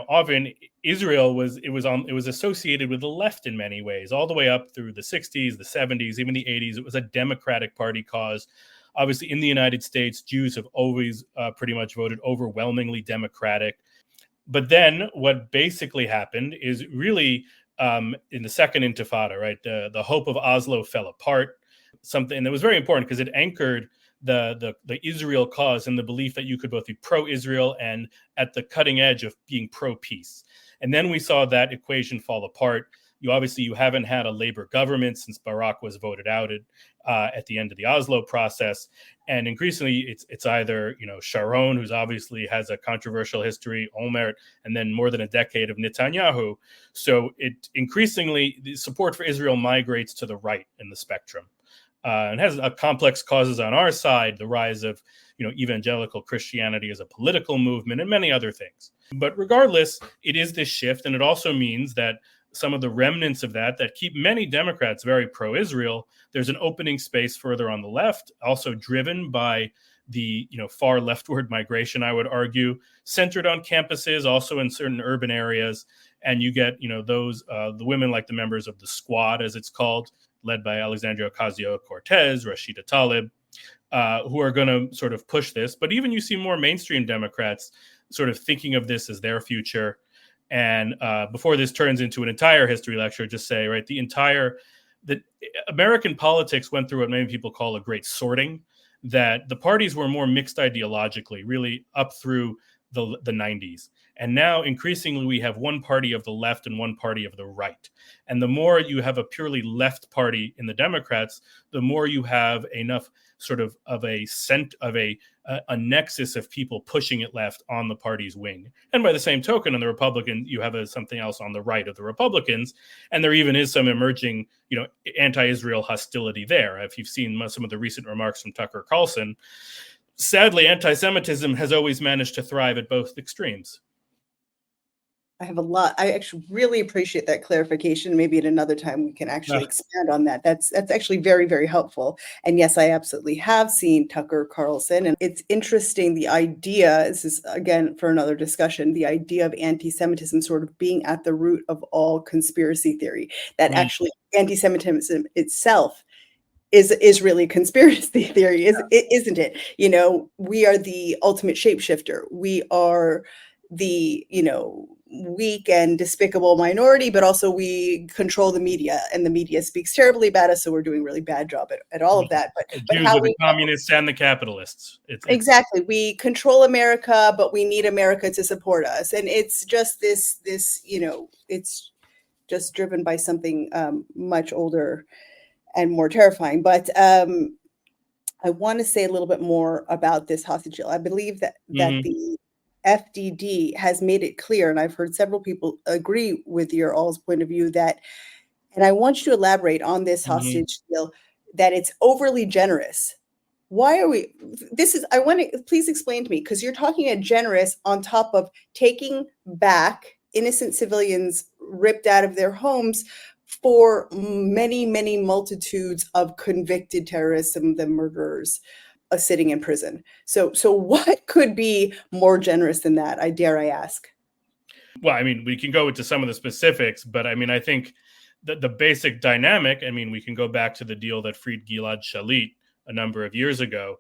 often Israel was associated with the left in many ways, all the way up through the 60s, the 70s, even the 80s. It was a Democratic Party cause. Obviously, in the United States, Jews have always pretty much voted overwhelmingly Democratic. But then what basically happened is really in the Second Intifada, right? The hope of Oslo fell apart. something that was very important because it anchored the Israel cause in the belief that you could both be pro-Israel and at the cutting edge of being pro-peace. And then we saw that equation fall apart. You haven't had a Labor government since Barak was voted out at the end of the Oslo process, and increasingly it's either Sharon, who's obviously has a controversial history, Olmert, and then more than a decade of Netanyahu. So it increasingly the support for Israel migrates to the right in the spectrum, and has complex causes on our side, the rise of evangelical Christianity as a political movement, and many other things. But regardless, it is this shift, and it also means that some of the remnants of that keep many Democrats very pro-Israel. There's an opening space further on the left, also driven by the far leftward migration, I would argue, centered on campuses, also in certain urban areas. And you get those the women like the members of the Squad, as it's called, led by Alexandria Ocasio-Cortez, Rashida Tlaib, who are going to sort of push this. But even you see more mainstream Democrats sort of thinking of this as their future. And before this turns into an entire history lecture, just say, right, the American politics went through what many people call a great sorting, that the parties were more mixed ideologically, really up through the 90s. And now increasingly we have one party of the left and one party of the right. And the more you have a purely left party in the Democrats, the more you have enough sort of a nexus of people pushing it left on the party's wing. And by the same token, on the Republican, you have something else on the right of the Republicans. And there even is some emerging, anti-Israel hostility there. If you've seen some of the recent remarks from Tucker Carlson, sadly, anti-Semitism has always managed to thrive at both extremes. I actually really appreciate that clarification. Maybe at another time we can actually expand on that. That's actually very, very helpful. And yes, I absolutely have seen Tucker Carlson. And it's interesting, the idea, this is again for another discussion, the idea of anti-Semitism sort of being at the root of all conspiracy theory, that actually anti-Semitism itself is really conspiracy theory, isn't it? We are the ultimate shapeshifter. We are the, weak and despicable minority, but also we control the media, and the media speaks terribly about us. So we're doing a really bad job at all of that. But Jews are the communists and the capitalists. Exactly. We control America, but we need America to support us. And it's just this, it's just driven by something much older and more terrifying. But I want to say a little bit more about this hostage deal. I believe that the FDD has made it clear, and I've heard several people agree with your all's point of view, that, and I want you to elaborate on this hostage deal, that it's overly generous. Why are we, I want to, please explain to me, because you're talking about generous on top of taking back innocent civilians ripped out of their homes for many, many multitudes of convicted terrorists, some of them murderers, sitting in prison. So what could be more generous than that? I ask. Well, I mean, we can go into some of the specifics, but I mean, I think the basic dynamic, I mean, we can go back to the deal that freed Gilad Shalit a number of years ago.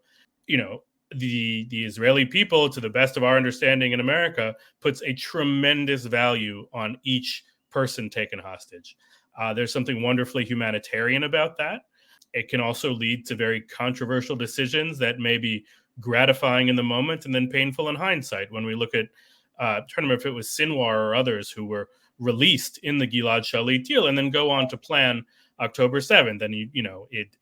The Israeli people, to the best of our understanding in America, puts a tremendous value on each person taken hostage. There's something wonderfully humanitarian about that. It can also lead to very controversial decisions that may be gratifying in the moment and then painful in hindsight. When we look at, I'm trying to remember if it was Sinwar or others who were released in the Gilad Shalit deal and then go on to plan October 7th. And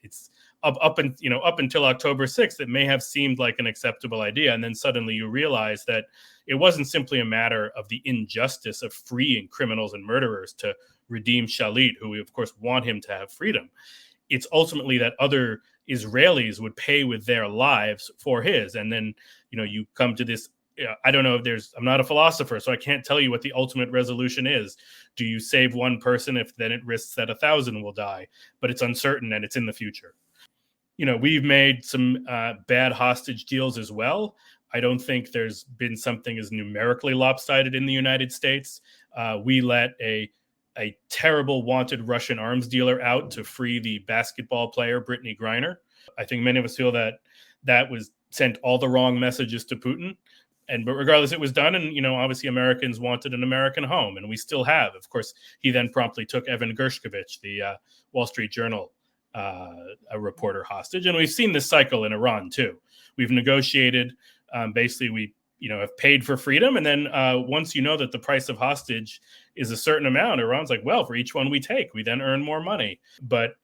it's up until October 6th, it may have seemed like an acceptable idea, and then suddenly you realize that it wasn't simply a matter of the injustice of freeing criminals and murderers to redeem Shalit, who we of course want him to have freedom. It's ultimately that other Israelis would pay with their lives for his. And then, you come to this, I don't know if I'm not a philosopher, so I can't tell you what the ultimate resolution is. Do you save one person if then it risks that 1,000 will die? But it's uncertain and it's in the future. We've made some bad hostage deals as well. I don't think there's been something as numerically lopsided in the United States. We let a terrible wanted Russian arms dealer out to free the basketball player Brittany Griner. I think many of us feel that was sent all the wrong messages to Putin. But regardless, it was done. And, obviously Americans wanted an American home, and we still have. Of course, he then promptly took Evan Gershkovich, the Wall Street Journal a reporter hostage. And we've seen this cycle in Iran too. We've negotiated, basically we have paid for freedom. And then once you know that the price of hostage is a certain amount, Iran's like, well, for each one we take, we then earn more money.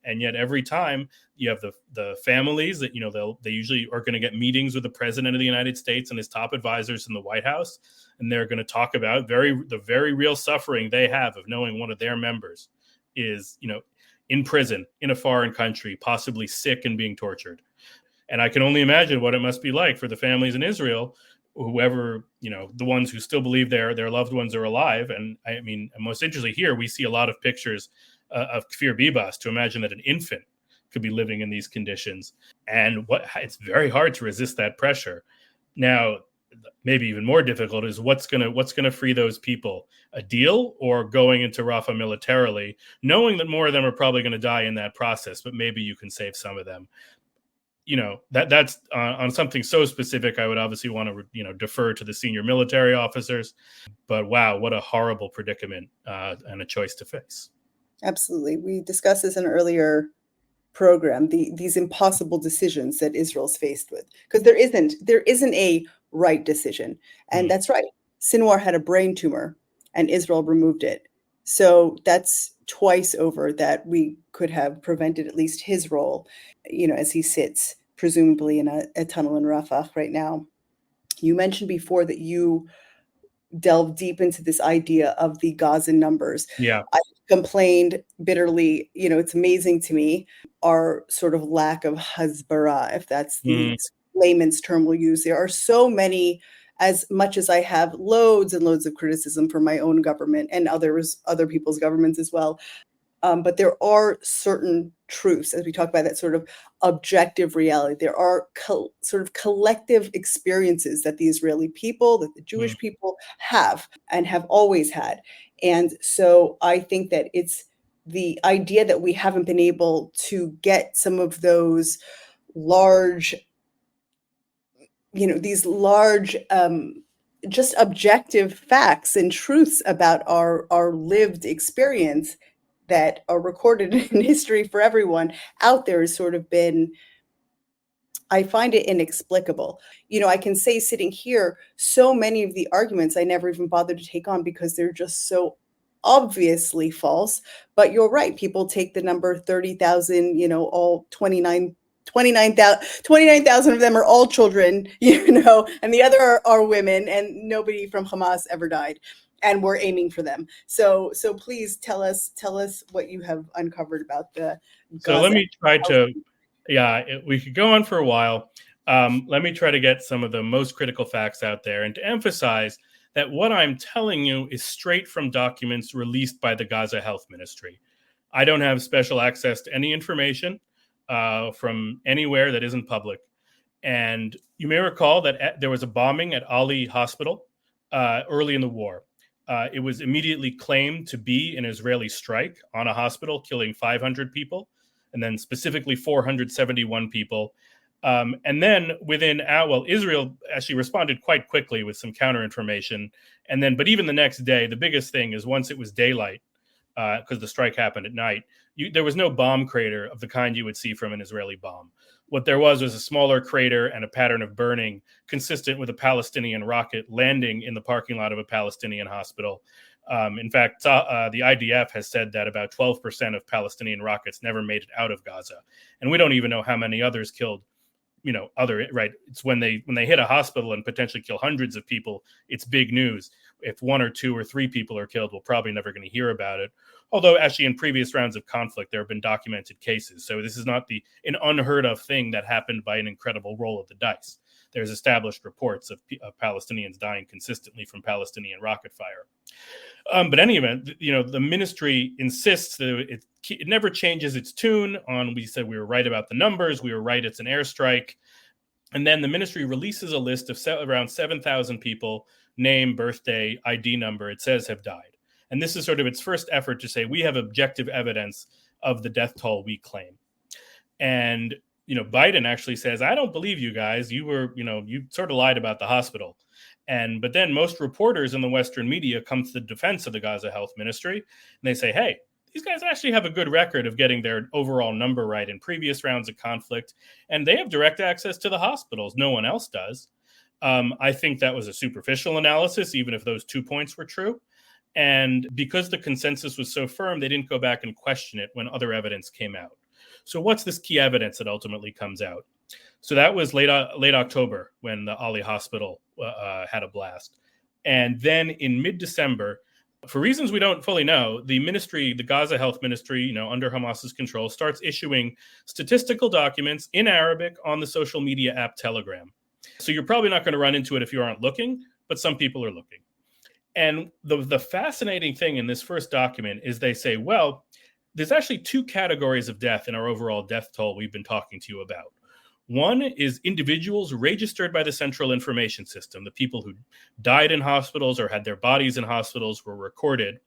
And yet every time you have the families that, they usually are going to get meetings with the president of the United States and his top advisors in the White House. And they're going to talk about the very real suffering they have of knowing one of their members is, in prison in a foreign country, possibly sick and being tortured. And I can only imagine what it must be like for the families in Israel, whoever, the ones who still believe their loved ones are alive. And I mean, most interestingly here, we see a lot of pictures of Kfir Bibas, to imagine that an infant could be living in these conditions. And it's very hard to resist that pressure. Now, maybe even more difficult is what's gonna free those people, a deal or going into Rafah militarily, knowing that more of them are probably going to die in that process, but maybe you can save some of them. That's on something so specific. I would obviously want to defer to the senior military officers, but wow, what a horrible predicament and a choice to face. Absolutely. We discussed this in an earlier program, these impossible decisions that Israel's faced with, because there isn't a right decision. And that's right. Sinwar had a brain tumor and Israel removed it. So that's twice over that we could have prevented at least his role, as he sits presumably in a tunnel in Rafah right now. You mentioned before that you delve deep into this idea of the Gaza numbers. Yeah. I complained bitterly, it's amazing to me, our sort of lack of hasbara, if that's the layman's term we'll use. There are so many, as much as I have loads and loads of criticism for my own government and other people's governments as well. But there are certain truths, as we talk about that sort of objective reality. There are sort of collective experiences that the Israeli people, that the Jewish people have and have always had. And so I think that it's the idea that we haven't been able to get some of those large, these large, just objective facts and truths about our lived experience that are recorded in history for everyone out there has sort of been, I find it inexplicable. I can say sitting here, so many of the arguments I never even bothered to take on because they're just so obviously false. But you're right. People take the number 30,000, all 29,000 of them are all children, and the other are women, and nobody from Hamas ever died. And we're aiming for them. So please tell us what you have uncovered about the Gaza. So let me try to, we could go on for a while. Let me try to get some of the most critical facts out there and to emphasize that what I'm telling you is straight from documents released by the Gaza Health Ministry. I don't have special access to any information from anywhere that isn't public. And you may recall that there was a bombing at Ali Hospital early in the war. It was immediately claimed to be an Israeli strike on a hospital, killing 500 people, and then specifically 471 people. And then Israel actually responded quite quickly with some counter information. But even the next day, the biggest thing is once it was daylight, because the strike happened at night, there was no bomb crater of the kind you would see from an Israeli bomb. What there was a smaller crater and a pattern of burning consistent with a Palestinian rocket landing in the parking lot of a Palestinian hospital. In fact, the IDF has said that about 12% of Palestinian rockets never made it out of Gaza. And we don't even know how many others killed, It's when they hit a hospital and potentially kill hundreds of people, it's big news. If 1 or 2 or 3 people are killed, we're probably never going to hear about it. Although actually in previous rounds of conflict, there have been documented cases. So this is not an unheard of thing that happened by an incredible roll of the dice. There's established reports of Palestinians dying consistently from Palestinian rocket fire. But in any event, the ministry insists that it never changes its tune on, we said we were right about the numbers. We were right. It's an airstrike. And then the ministry releases a list of around 7,000 people, name, birthday, ID number, it says have died. And this is sort of its first effort to say we have objective evidence of the death toll we claim. And, Biden actually says, I don't believe you guys. You sort of lied about the hospital. But then most reporters in the Western media come to the defense of the Gaza Health Ministry. And they say, hey, these guys actually have a good record of getting their overall number right in previous rounds of conflict, and they have direct access to the hospitals. No one else does. I think that was a superficial analysis, even if those 2 points were true. And because the consensus was so firm, they didn't go back and question it when other evidence came out. So what's this key evidence that ultimately comes out? So that was late October when the Ali Hospital had a blast. And then in mid-December, for reasons we don't fully know, the ministry, the Gaza Health Ministry, under Hamas's control, starts issuing statistical documents in Arabic on the social media app Telegram. So you're probably not going to run into it if you aren't looking, but some people are looking. And the fascinating thing in this first document is they say, well, there's actually 2 categories of death in our overall death toll we've been talking to you about. One is individuals registered by the Central Information System. The people who died in hospitals or had their bodies in hospitals were recorded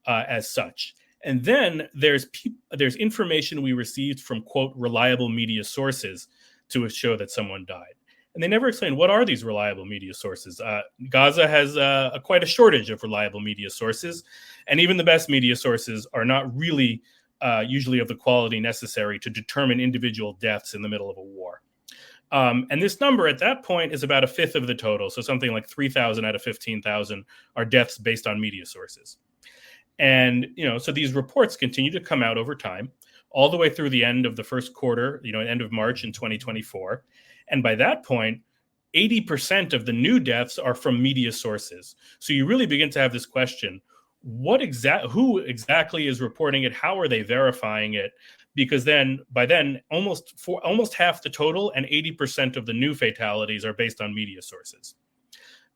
as such. And then there's information we received from, quote, reliable media sources to show that someone died. And they never explain what are these reliable media sources. Gaza has quite a shortage of reliable media sources, and even the best media sources are not really usually of the quality necessary to determine individual deaths in the middle of a war. And this number at that point is about a fifth of the total, so something like 3,000 out of 15,000 are deaths based on media sources. And so these reports continue to come out over time, all the way through the end of the first quarter, end of March in 2024. And by that point, 80% of the new deaths are from media sources. So you really begin to have this question, who exactly is reporting it? How are they verifying it? Because by then, almost half the total and 80% of the new fatalities are based on media sources.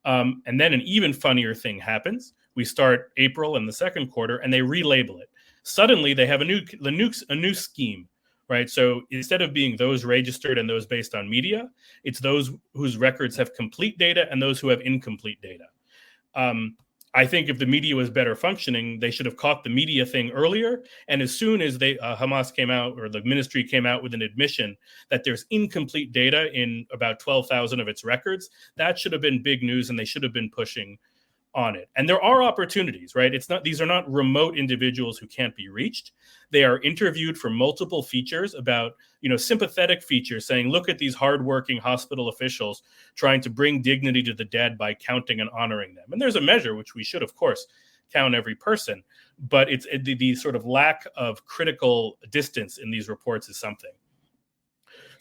And then an even funnier thing happens. We start April in the second quarter, and they relabel it. Suddenly, they have a new scheme. Right. So instead of being those registered and those based on media, it's those whose records have complete data and those who have incomplete data. I think if the media was better functioning, they should have caught the media thing earlier. And as soon as Hamas came out, or the ministry came out with an admission that there's incomplete data in about 12,000 of its records, that should have been big news, and they should have been pushing on it. And there are opportunities, right? These are not remote individuals who can't be reached. They are interviewed for multiple features about, sympathetic features, saying, look at these hardworking hospital officials trying to bring dignity to the dead by counting and honoring them. And there's a measure which we should, of course, count every person, but it's the sort of lack of critical distance in these reports is something.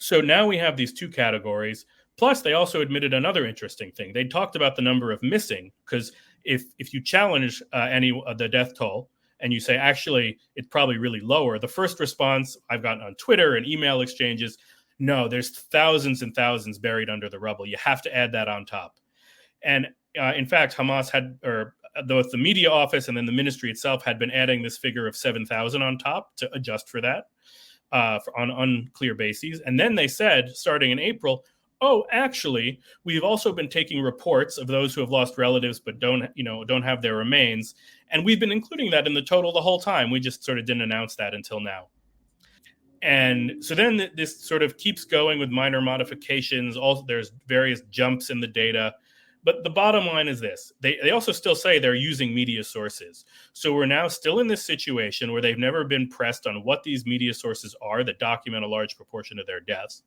So now we have these 2 categories. Plus, they also admitted another interesting thing. They talked about the number of missing, because if you challenge the death toll and you say, actually, it's probably really lower, the first response I've gotten on Twitter and email exchanges, no, there's thousands and thousands buried under the rubble. You have to add that on top. And in fact, Hamas both the media office and then the ministry itself had been adding this figure of 7,000 on top to adjust for that on unclear bases. And then they said, starting in April, oh, actually, we've also been taking reports of those who have lost relatives but don't have their remains, and we've been including that in the total the whole time. We just sort of didn't announce that until now. And so then this sort of keeps going with minor modifications. Also, there's various jumps in the data. But the bottom line is this. They also still say they're using media sources. So we're now still in this situation where they've never been pressed on what these media sources are that document a large proportion of their deaths.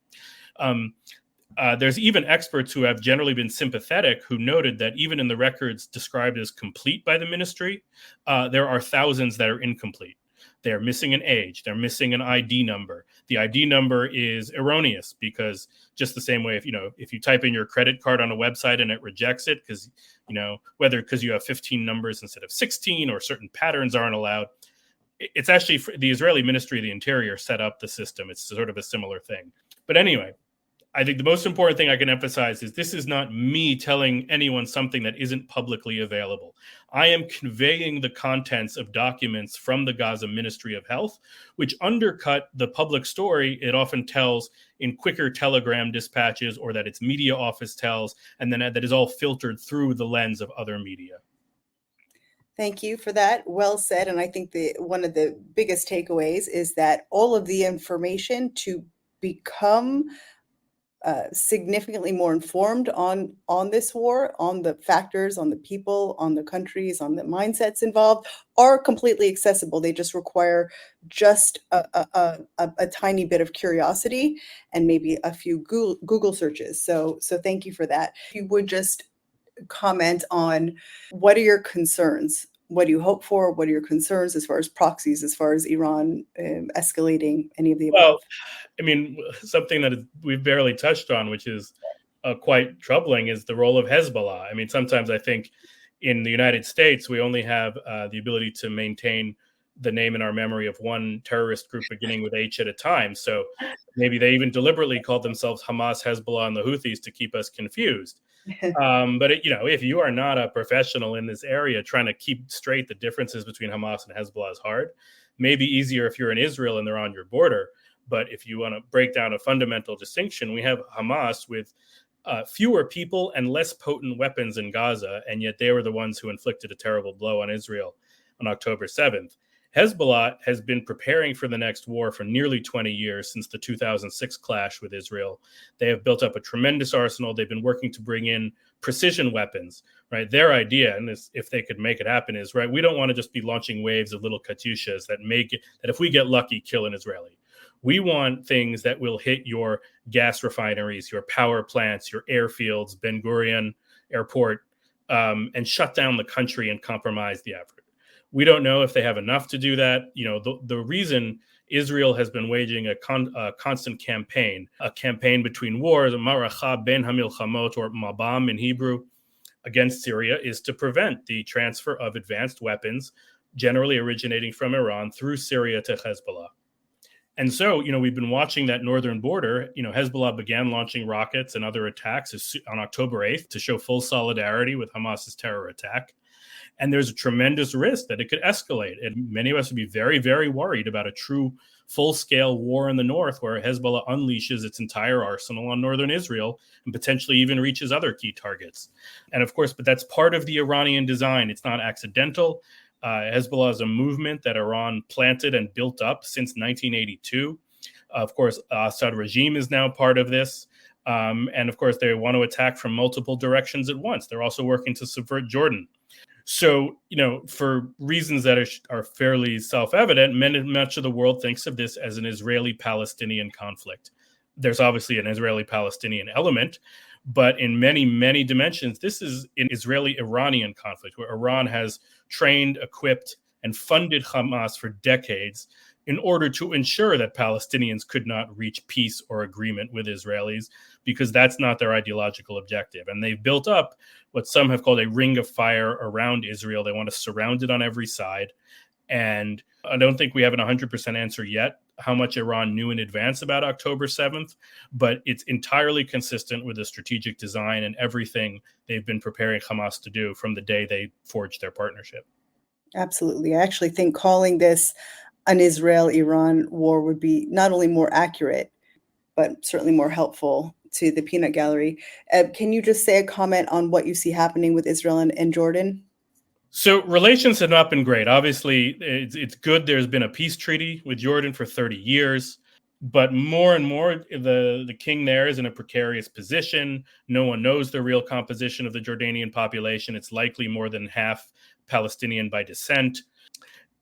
There's even experts who have generally been sympathetic who noted that even in the records described as complete by the ministry, there are thousands that are incomplete. They're missing an age. They're missing an ID number. The ID number is erroneous because just the same way, if you type in your credit card on a website and it rejects it because, whether because you have 15 numbers instead of 16 or certain patterns aren't allowed, it's actually the Israeli Ministry of the Interior set up the system. It's sort of a similar thing. But anyway, I think the most important thing I can emphasize is this is not me telling anyone something that isn't publicly available. I am conveying the contents of documents from the Gaza Ministry of Health, which undercut the public story it often tells in quicker telegram dispatches or that its media office tells, and then that is all filtered through the lens of other media. Thank you for that. Well said. And I think one of the biggest takeaways is that all of the information to become significantly more informed on this war, on the factors, on the people, on the countries, on the mindsets involved, are completely accessible. They just require just a tiny bit of curiosity and maybe a few Google searches. So thank you for that. If you would just comment on what are your concerns? What do you hope for? What are your concerns as far as proxies, as far as Iran escalating, any of the above? Well, I mean, something that we've barely touched on, which is quite troubling, is the role of Hezbollah. I mean, sometimes I think in the United States, we only have the ability to maintain the name in our memory of one terrorist group beginning with H at a time. So maybe they even deliberately called themselves Hamas, Hezbollah, and the Houthis to keep us confused. But if you are not a professional in this area, trying to keep straight the differences between Hamas and Hezbollah is hard. Maybe easier if you're in Israel and they're on your border. But if you want to break down a fundamental distinction, we have Hamas with fewer people and less potent weapons in Gaza, and yet they were the ones who inflicted a terrible blow on Israel on October 7th. Hezbollah has been preparing for the next war for nearly 20 years, since the 2006 clash with Israel. They have built up a tremendous arsenal. They've been working to bring in precision weapons, right? Their idea, and this, if they could make it happen, is, right, we don't want to just be launching waves of little Katyushas that if we get lucky, kill an Israeli. We want things that will hit your gas refineries, your power plants, your airfields, Ben Gurion Airport, and shut down the country and compromise the effort. We don't know if they have enough to do that. The reason Israel has been waging a constant campaign, a campaign between wars, a maracha ben hamilchamot, or mabam in Hebrew, against Syria, is to prevent the transfer of advanced weapons, generally originating from Iran, through Syria to Hezbollah. And so, we've been watching that northern border. Hezbollah began launching rockets and other attacks on October 8th to show full solidarity with Hamas's terror attack. And there's a tremendous risk that it could escalate. And many of us would be very, very worried about a true full-scale war in the north, where Hezbollah unleashes its entire arsenal on northern Israel and potentially even reaches other key targets. And of course, but that's part of the Iranian design. It's not accidental. Hezbollah is a movement that Iran planted and built up since 1982. Of course, Assad regime is now part of this. And of course, they want to attack from multiple directions at once. They're also working to subvert Jordan. So, for reasons that are fairly self-evident, much of the world thinks of this as an Israeli-Palestinian conflict. There's obviously an Israeli-Palestinian element, but in many, many dimensions, this is an Israeli-Iranian conflict, where Iran has trained, equipped, and funded Hamas for decades in order to ensure that Palestinians could not reach peace or agreement with Israelis, because that's not their ideological objective. And they've built up what some have called a ring of fire around Israel. They want to surround it on every side. And I don't think we have an 100% answer yet how much Iran knew in advance about October 7th, but it's entirely consistent with the strategic design and everything they've been preparing Hamas to do from the day they forged their partnership. Absolutely. I actually think calling this an Israel-Iran war would be not only more accurate, but certainly more helpful to the peanut gallery. Can you just say a comment on what you see happening with Israel and Jordan? So relations have not been great. Obviously, it's good there's been a peace treaty with Jordan for 30 years, but more and more, the king there is in a precarious position. No one knows the real composition of the Jordanian population. It's likely more than half Palestinian by descent.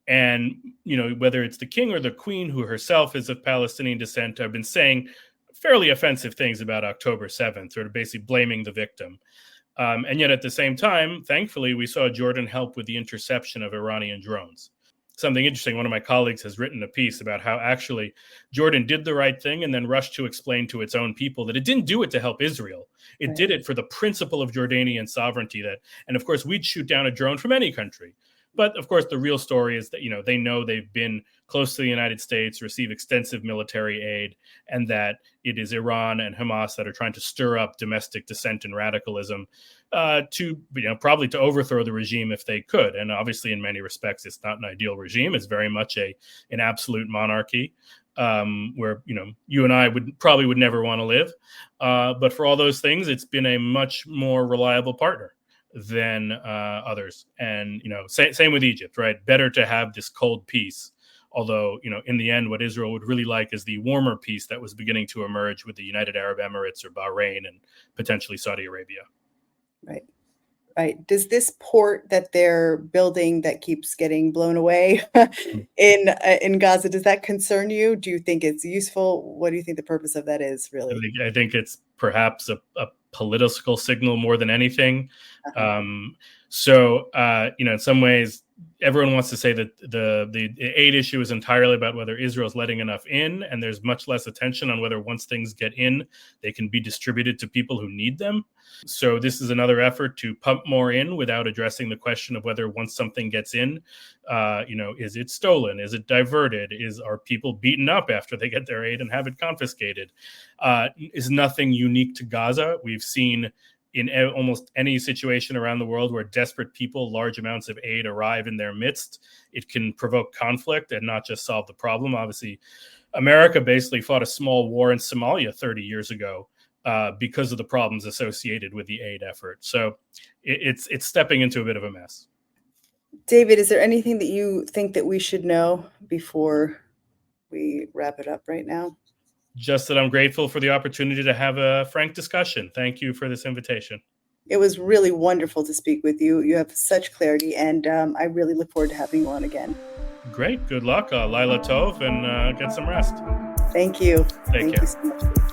And, whether it's the king or the queen, who herself is of Palestinian descent, have been saying fairly offensive things about October 7th, sort of basically blaming the victim. And yet at the same time, thankfully, we saw Jordan help with the interception of Iranian drones. Something interesting, one of my colleagues has written a piece about how actually Jordan did the right thing and then rushed to explain to its own people that it didn't do it to help Israel. It did it for the principle of Jordanian sovereignty. And of course, we'd shoot down a drone from any country. But of course, the real story is that, they know they've been close to the United States, receive extensive military aid, and that it is Iran and Hamas that are trying to stir up domestic dissent and radicalism to probably to overthrow the regime if they could. And obviously, in many respects, it's not an ideal regime. It's very much an absolute monarchy where, you and I would never want to live. But for all those things, it's been a much more reliable partner than others. And, same with Egypt, right? Better to have this cold peace Although, in the end, what Israel would really like is the warmer peace that was beginning to emerge with the United Arab Emirates or Bahrain and potentially Saudi Arabia. Right. Right. Does this port that they're building that keeps getting blown away in Gaza, does that concern you? Do you think it's useful? What do you think the purpose of that is, really? I think it's perhaps a political signal more than anything. In some ways, everyone wants to say that the aid issue is entirely about whether Israel's letting enough in, and there's much less attention on whether once things get in, they can be distributed to people who need them. So this is another effort to pump more in without addressing the question of whether once something gets in, is it stolen? Is it diverted? Are people beaten up after they get their aid and have it confiscated? Is nothing unique to Gaza. We've seen in almost any situation around the world where desperate people, large amounts of aid arrive in their midst, it can provoke conflict and not just solve the problem. Obviously, America basically fought a small war in Somalia 30 years ago because of the problems associated with the aid effort. So it's stepping into a bit of a mess. David, is there anything that you think that we should know before we wrap it up right now? Just that I'm grateful for the opportunity to have a frank discussion. Thank you for this invitation. It was really wonderful to speak with you. You have such clarity, and I really look forward to having you on again. Great. Good luck. Laila Tov, and get some rest. Thank you. Take care. You so much.